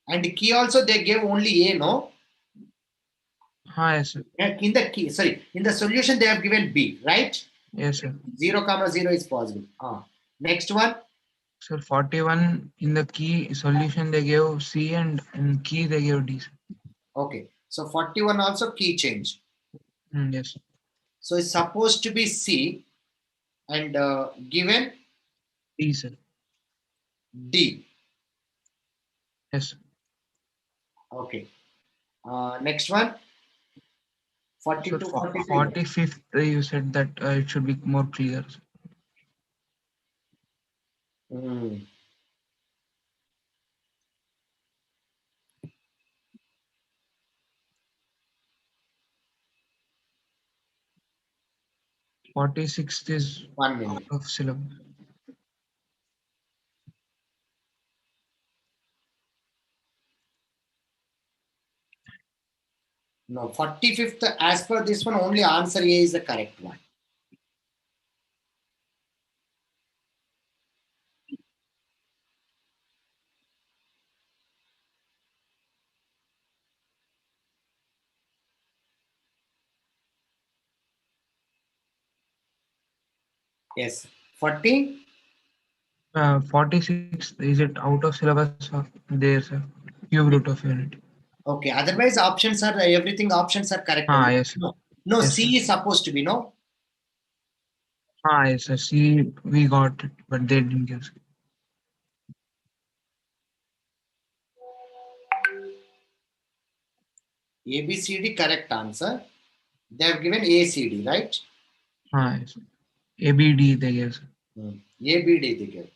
And key also they gave only A, no? Yes, sir. In the key, sorry, in the solution they have given B, right? Yes, sir. 0 comma 0 is possible. Next one. Sir, 41 in the key solution they gave C and in key they gave D, sir. Okay, so 41 also key change. Yes. So it's supposed to be C and given D, sir. D. Yes, sir. Okay. Next one. 42, Sir, 43. 45th, you said that it should be more clear. Sir. Mm. Forty-sixth is 1 minute. out of syllabus. No, 45th, as per this one, only answer A is the correct one. Yes. 40? 46th, is it out of syllabus or there, sir? Cube root of unity. Okay. Otherwise, options are everything. Options are correct. Ah, Only. yes, sir. No, no. Yes, C sir. is supposed to be no. Ah, yes, sir. See, we got it, but they didn't give. Sir. A B C D correct answer. They have given A C D, right? Ah, yes. ABD they gave. Sir. A B D they give.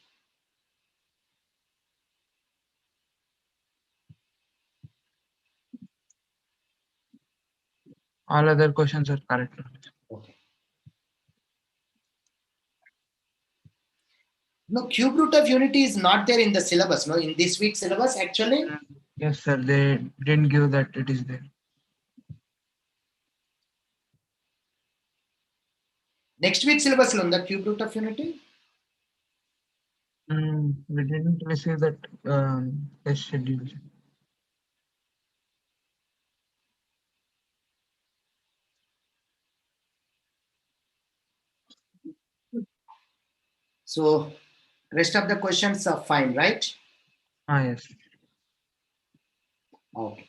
All other questions are correct. Okay. No, cube root of unity is not there in the syllabus. No, in this week's syllabus actually. Yes, sir. They didn't give that it is there. Next week's syllabus on the cube root of unity. We didn't receive that test schedule. So rest of the questions are fine, right? Ah, yes. Okay.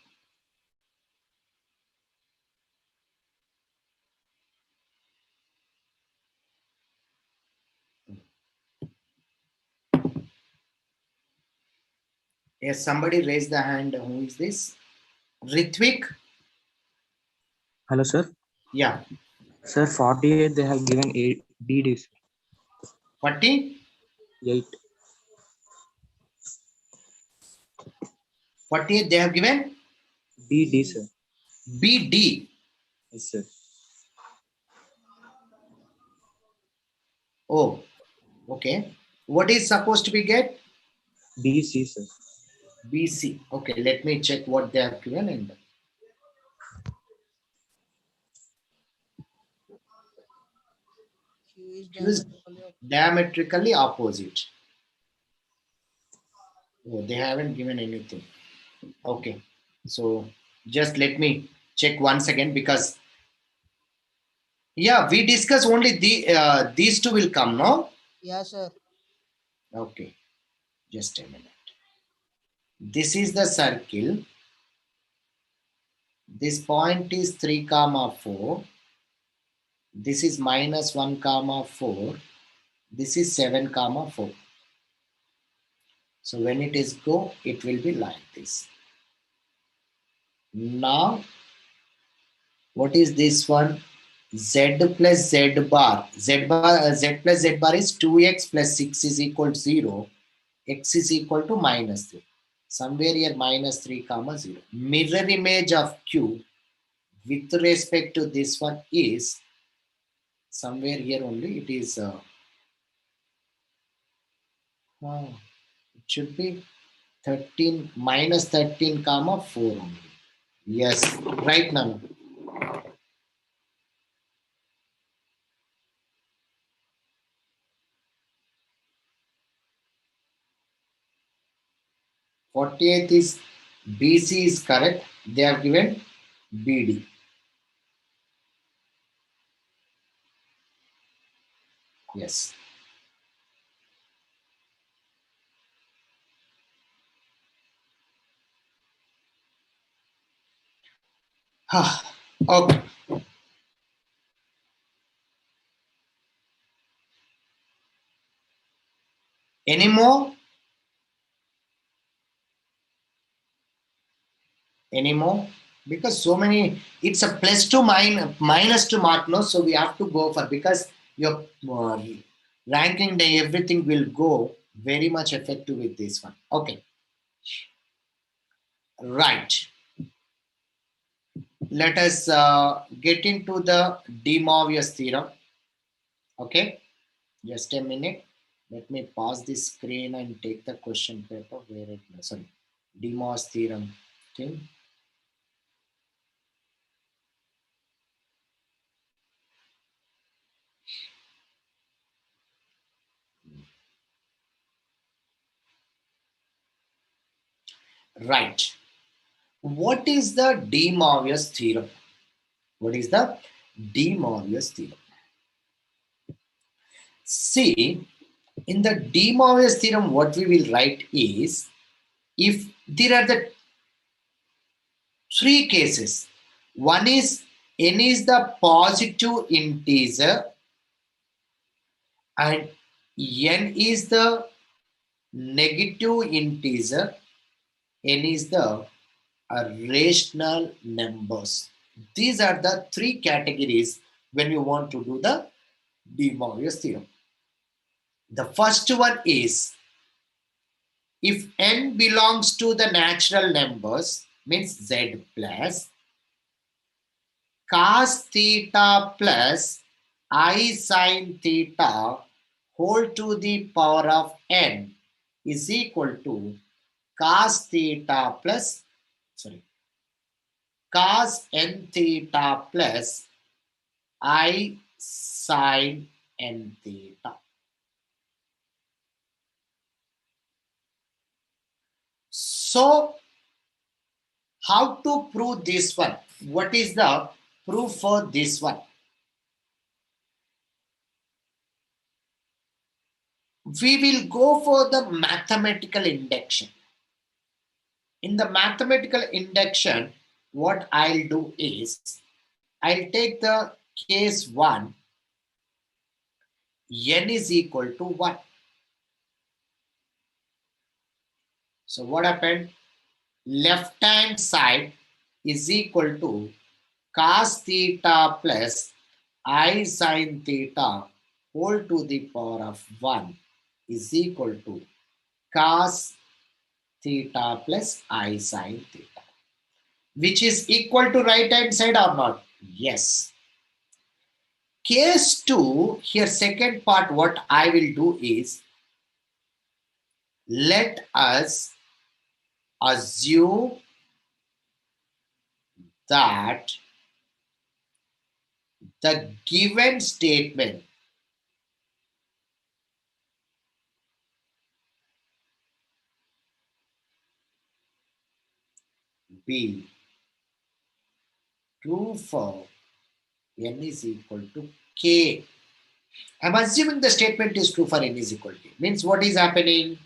Yes, somebody raised the hand. Who is this? Ritvik? Hello, sir. Yeah. Sir, 48 they have given a BD. 40? 8. 48 they have given? BD, sir. BD. Yes, sir. Oh, okay. What is supposed to be get? BC, sir. BC. Okay, let me check what they have given. And Q is Q is diametrically diametrically opposite. Oh, they haven't given anything. Okay. So just let me check once again because yeah, we discuss only these two will come, no? Yeah, sir. Okay. Just a minute. This is the circle. This point is 3, comma 4. This is minus 1, comma 4. This is 7, comma 4. So when it is go, it will be like this. Now, what is this one? Z plus Z bar. Z plus Z bar is 2x plus 6 is equal to 0. X is equal to minus 3. Somewhere here minus 3, comma 0. Mirror image of Q with respect to this one is somewhere here only. It is it should be 13 minus 13, comma 4 only. Yes, right now. Forty-eighth is BC is correct. They have given BD. Yes. Okay. Any more? Any more? Because so many, it's a plus to minus to mark, no? So we have to go for because your ranking day, everything will go Very much effective with this one. Okay. Right. Let us get into the De Moivre's theorem. Okay. Just a minute. Let me pause this screen and take the question paper where it was. Sorry. De Moivre's theorem thing. Right. What is the De Moivre's theorem? What is the De Moivre's theorem? See, in the De Moivre's theorem, what we will write is, if there are the three cases, one is n is the positive integer and n is the negative integer, n is the rational numbers. These are the three categories when you want to do the De Moivre's theorem. The first one is, if n belongs to the natural numbers, means z plus cos theta plus I sin theta whole to the power of n is equal to cos theta plus, cos n theta plus I sin n theta. So, how to prove this one? What is the proof for this one? We will go for the mathematical induction. In the mathematical induction, what I'll do is, I'll take the case 1, n is equal to 1. So what happened? Left hand side is equal to cos theta plus I sin theta whole to the power of 1 is equal to cos theta plus I sin theta, which is equal to right hand side or not? Yes. Case 2, here second part, what I will do is, let us assume that the given statement be true for n is equal to k. I'm assuming the statement is true for n is equal to k. Means what is happening?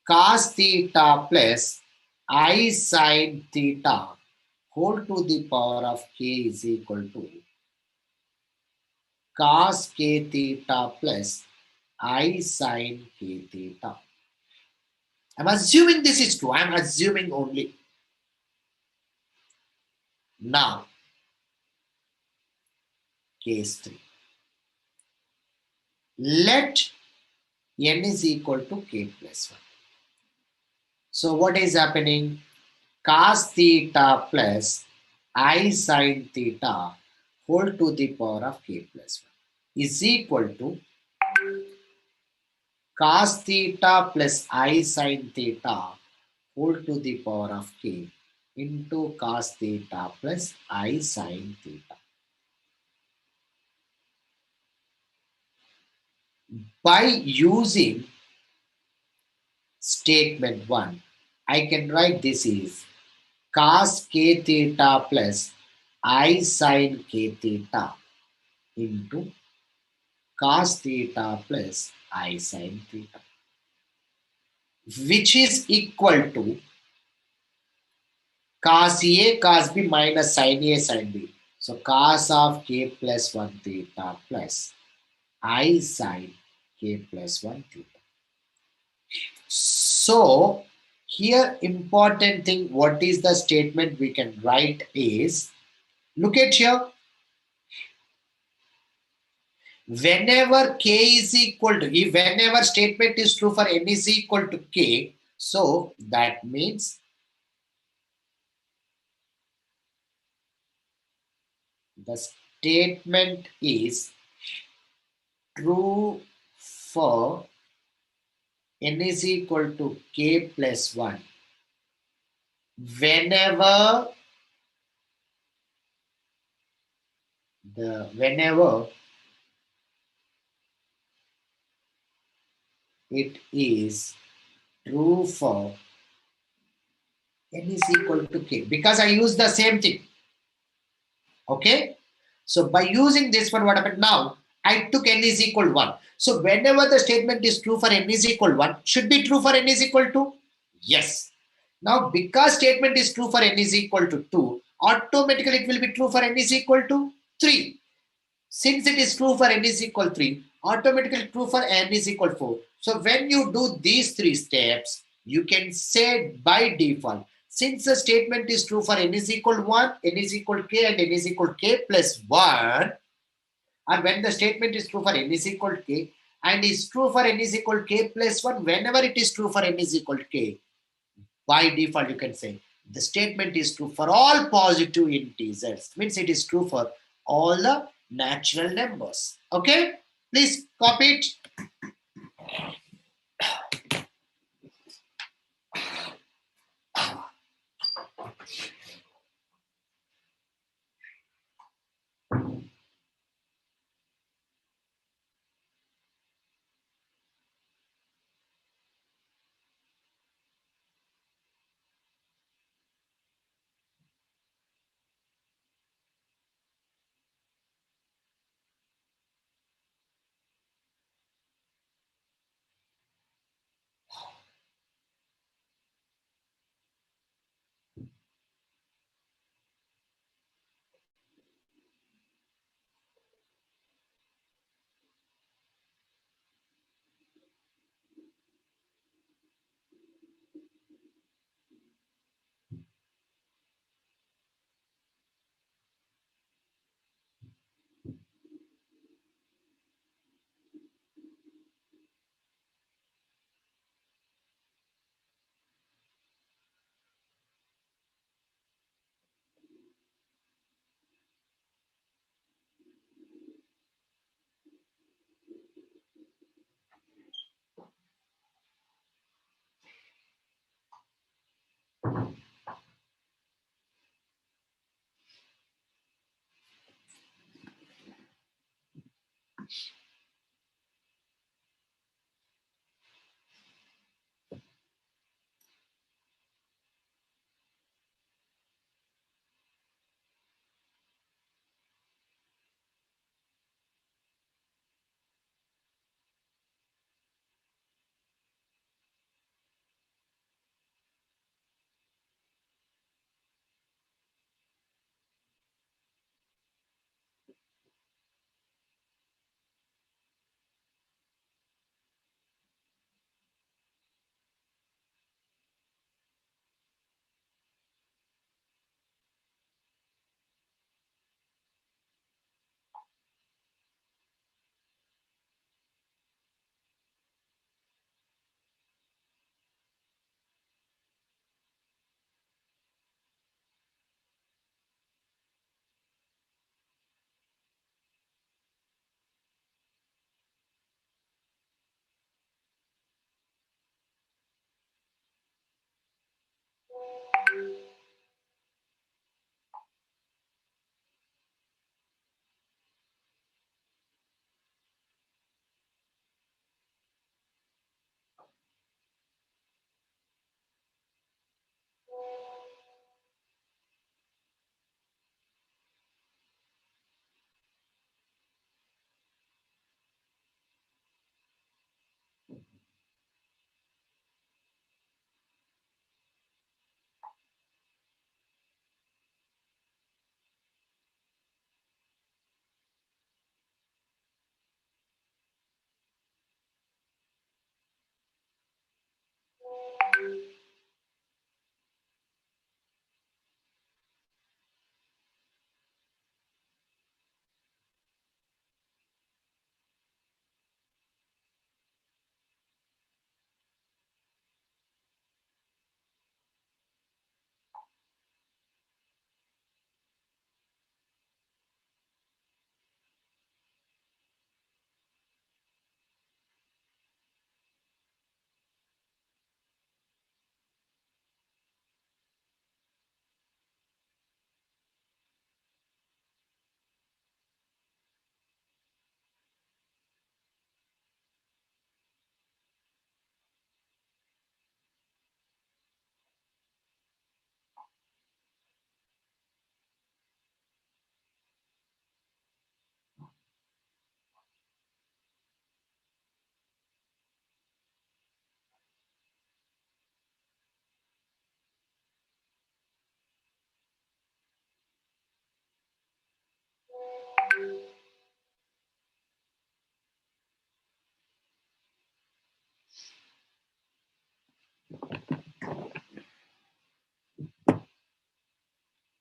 Cos theta plus I sin theta whole to the power of k is equal to cos k theta plus I sin k theta. I'm assuming this is true. I'm assuming only. Now, case 3. Let n is equal to k plus 1. So what is happening? Cos theta plus I sin theta whole to the power of k plus 1 is equal to cos theta plus I sin theta whole to the power of k into cos theta plus I sin theta. By using statement 1, I can write this is cos k theta plus I sin k theta into cos theta plus I sin theta, which is equal to cos A cos B minus sin A sin B. So cos of k plus 1 theta plus I sin k plus 1 theta. So here important thing, what is the statement we can write is, look at here. whenever k is equal to, if whenever statement is true for n is equal to k, so that means the statement is true for n is equal to k plus 1 whenever it is true for n is equal to k, because I use the same thing. Okay, so by using this one, what happened now? I took n is equal 1. So whenever the statement is true for n is equal 1, should be true for n is equal to? Yes. Now, because statement is true for n is equal to 2, automatically it will be true for n is equal to 3. Since it is true for n is equal 3, automatically true for n is equal 4. So when you do these 3 steps, you can say by default, since the statement is true for n is equal 1, n is equal k, and n is equal k plus 1, and when the statement is true for n is equal k, and is true for n is equal k plus 1, whenever it is true for n is equal k, by default you can say the statement is true for all positive integers, means it is true for all the natural numbers. Okay, please copy it.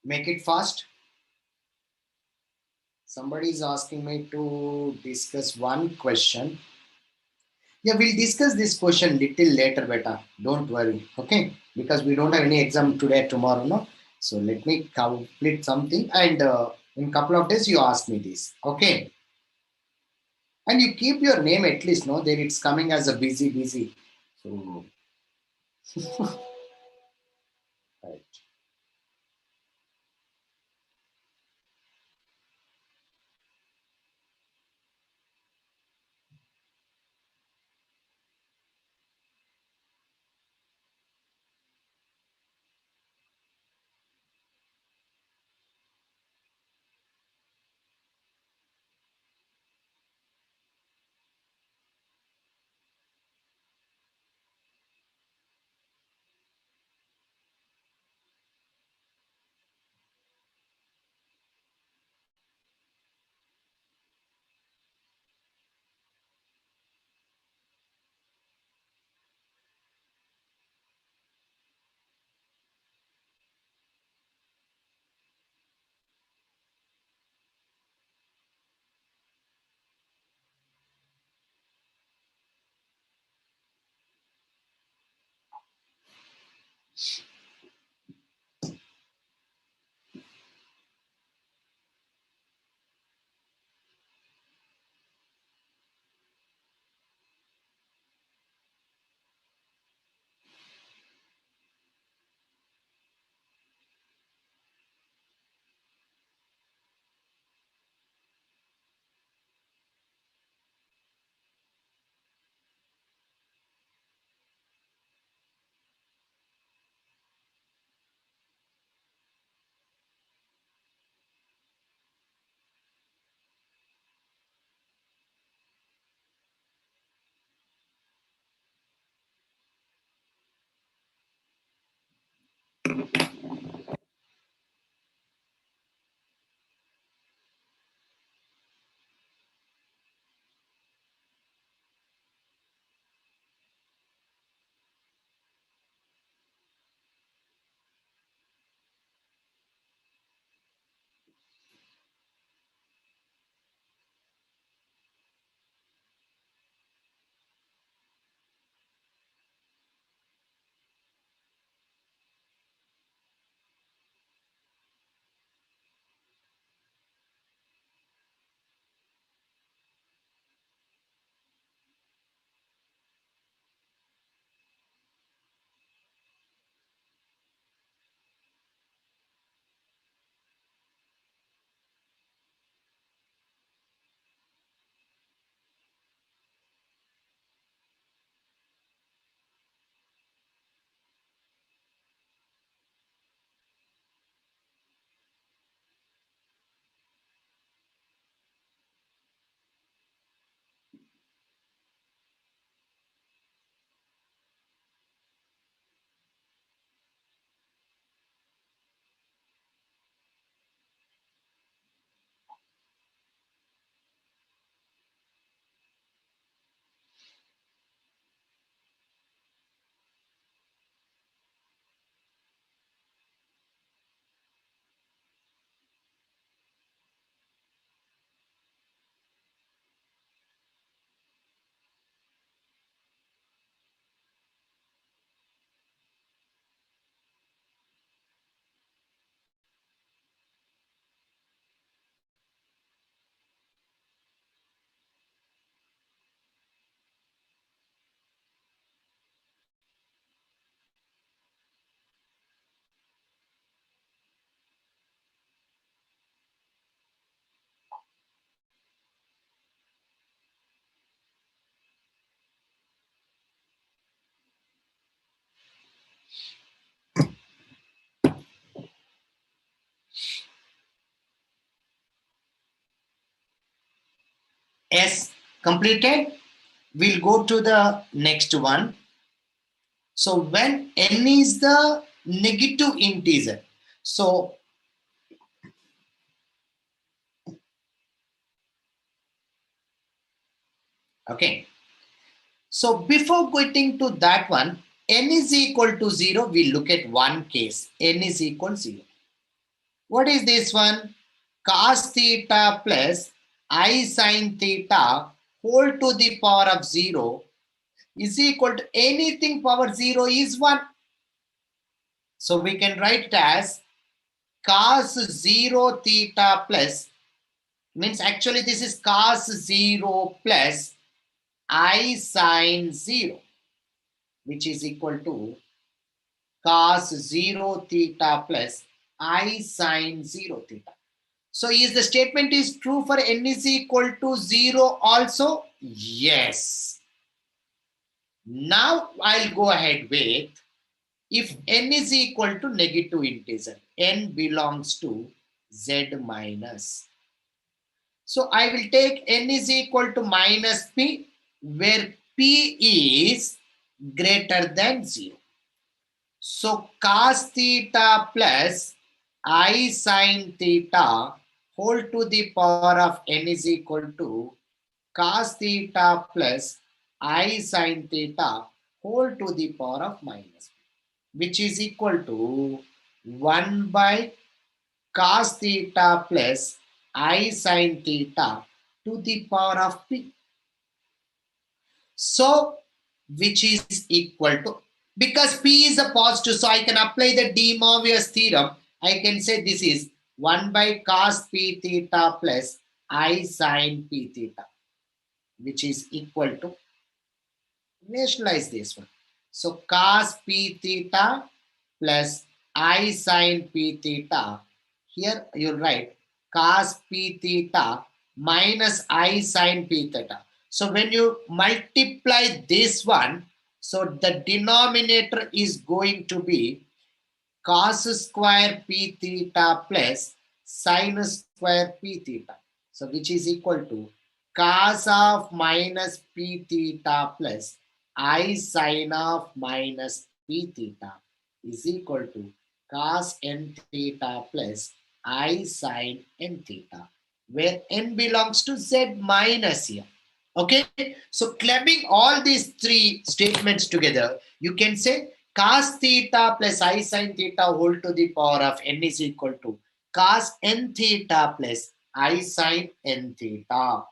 Make it fast. Somebody is asking me to discuss one question. Yeah, we'll discuss this question little later, beta. Don't worry, okay? Because we don't have any exam today, tomorrow, no? So let me complete something, and in couple of days you ask me this, okay? And you keep your name at least, no? Then it's coming as a busy. So, right. S completed. We'll go to the next one. So when n is the negative integer, so okay. So before getting to that one, n is equal to 0, we look at one case. N is equal to 0. What is this one? Cos theta plus I sin theta whole to the power of 0 is equal to anything power 0 is 1. So we can write it as cos 0 theta plus, means actually this is cos 0 plus I sin 0, which is equal to cos 0 theta plus I sin 0 theta. So is the statement is true for n is equal to 0 also? Yes. Now I'll go ahead with, if n is equal to negative integer, n belongs to z minus. So I will take n is equal to minus p, where p is greater than 0. So cos theta plus I sin theta whole to the power of n is equal to cos theta plus I sin theta whole to the power of minus, which is equal to 1 by cos theta plus I sin theta to the power of p. So, which is equal to, because p is a positive, so I can apply the De Moivre's theorem. I can say this is 1 by cos p theta plus I sin p theta, which is equal to, rationalize this one. So cos p theta plus I sin p theta. Here you'll write cos p theta minus I sin p theta. So when you multiply this one, so the denominator is going to be cos square p theta plus sin square p theta. So which is equal to cos of minus p theta plus I sin of minus p theta is equal to cos n theta plus I sin n theta, where n belongs to z minus here. Okay, so clubbing all these three statements together, you can say cos theta plus I sin theta whole to the power of n is equal to cos n theta plus I sin n theta.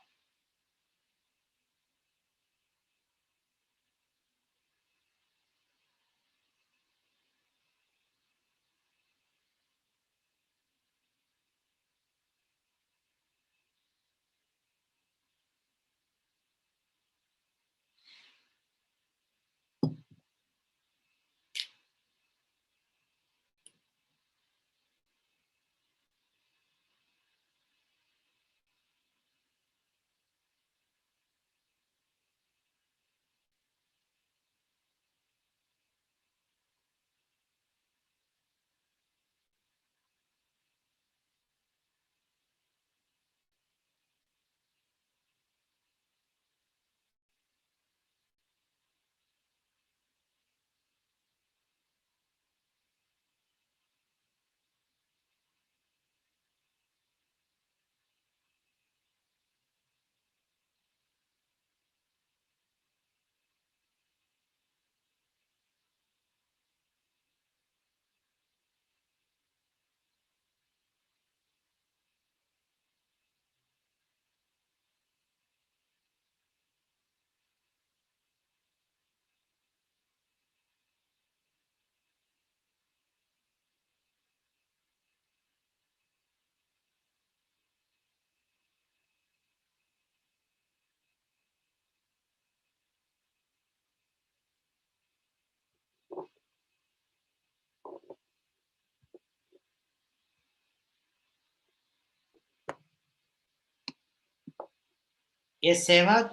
Yes, Sehwag?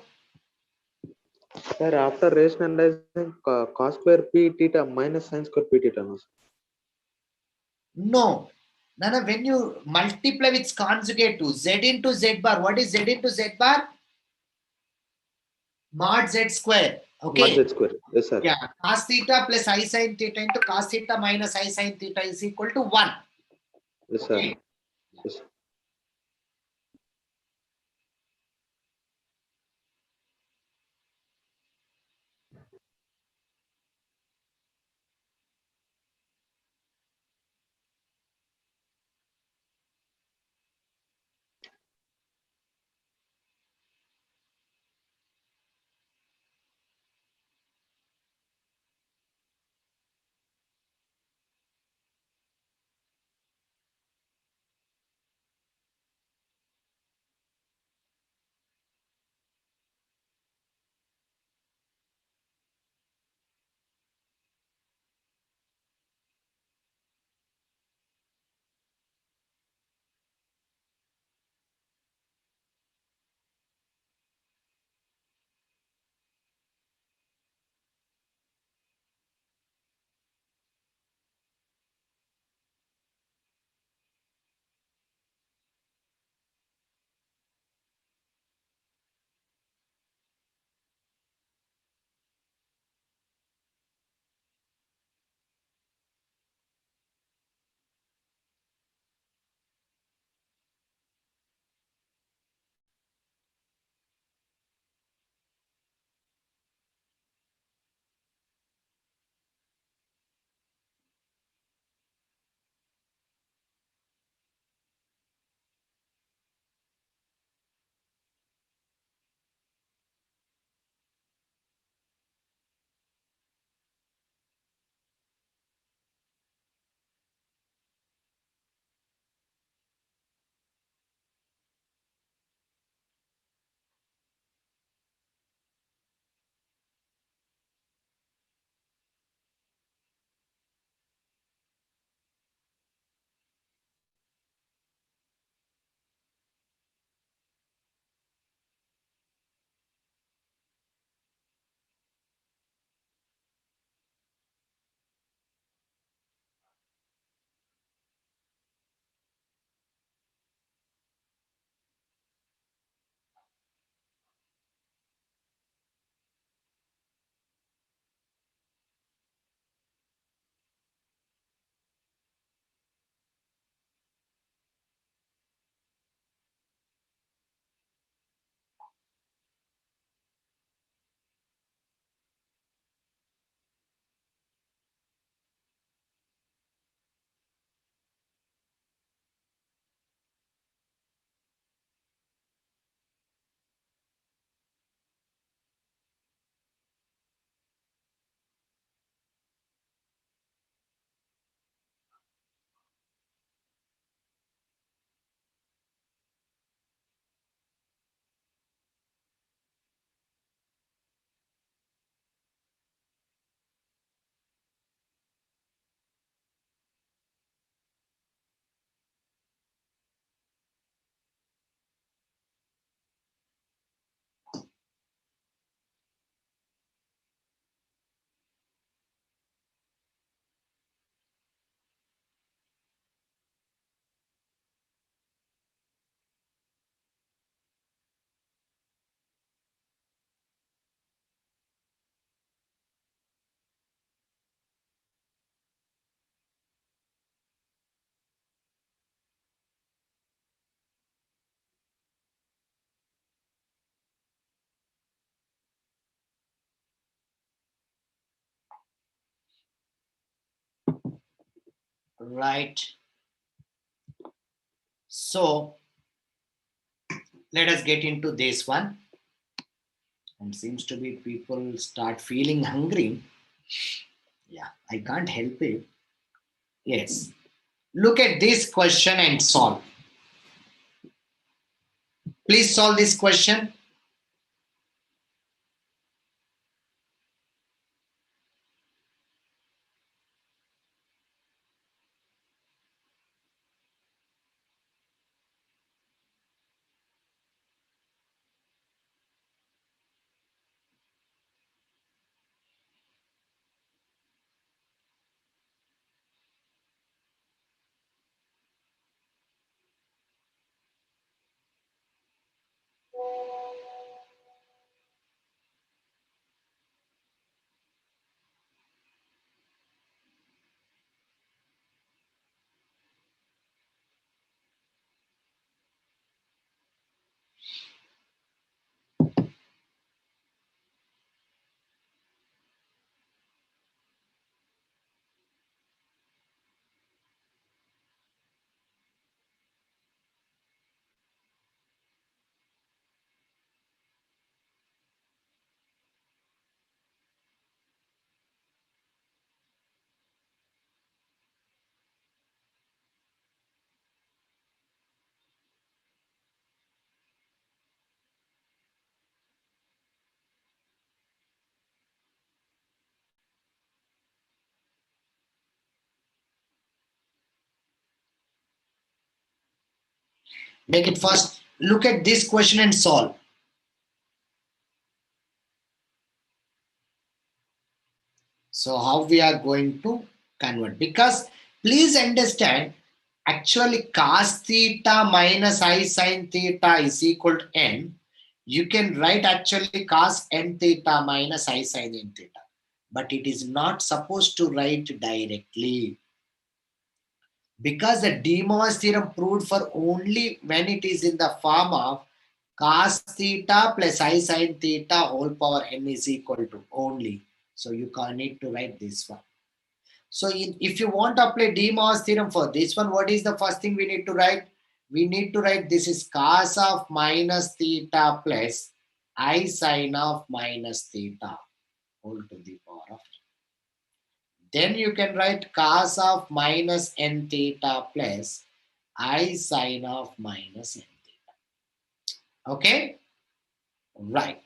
Sir, after rationalizing cos square p theta minus sin square p theta, no, sir. No. Nana, when you multiply with conjugate to z into z bar, what is z into z bar? Mod z square. Okay. Mod z square. Yes, sir. Yeah. Cos theta plus I sin theta into cos theta minus I sin theta is equal to 1. Yes, sir. Okay. Yes. Right. So let us get into this one. And seems to be people start feeling hungry. Yeah, I can't help it. Yes. Look at this question and solve. Please solve this question. Make it fast. Look at this question and solve. So how we are going to convert? Because please understand, actually cos theta minus I sin theta is equal to n. You can write actually cos n theta minus I sin n theta. But it is not supposed to write directly. Because the De Moivre's theorem proved for only when it is in the form of cos theta plus I sin theta whole power n is equal to only. So you need to write this one. So if you want to apply De Moivre's theorem for this one, what is the first thing we need to write? We need to write this is cos of minus theta plus I sin of minus theta whole to the power of. Then you can write cos of minus n theta plus I sin of minus n theta. Okay? Right.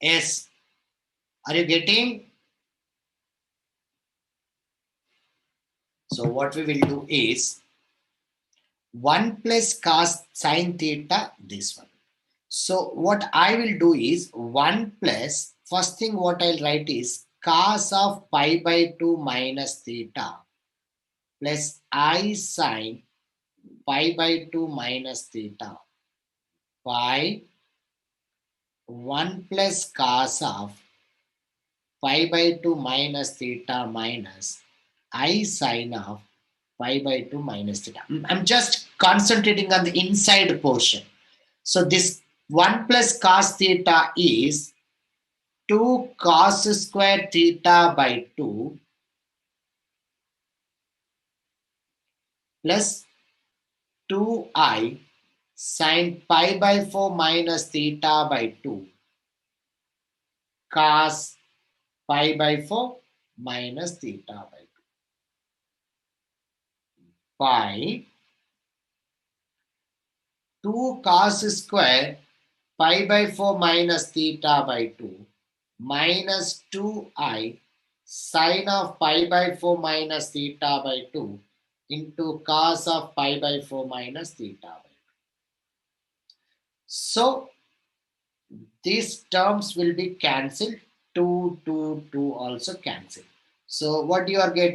Yes. Are you getting? So what we will do is 1 plus cos sin theta, this one. So what I will do is 1 plus, first thing what I'll write is cos of pi by 2 minus theta plus I sine pi by 2 minus theta by 1 plus cos of pi by 2 minus theta minus I sine of pi by 2 minus theta. I'm just concentrating on the inside portion. So this 1 plus cos theta is 2 cos square theta by 2 plus 2i sine pi by 4 minus theta by 2 cos pi by 4 minus theta by 2 by 2 cos square pi by 4 minus theta by 2 minus 2i sine of pi by 4 minus theta by 2 into cos of pi by 4 minus theta by 2. So these terms will be cancelled. 2 also cancelled. So what you are getting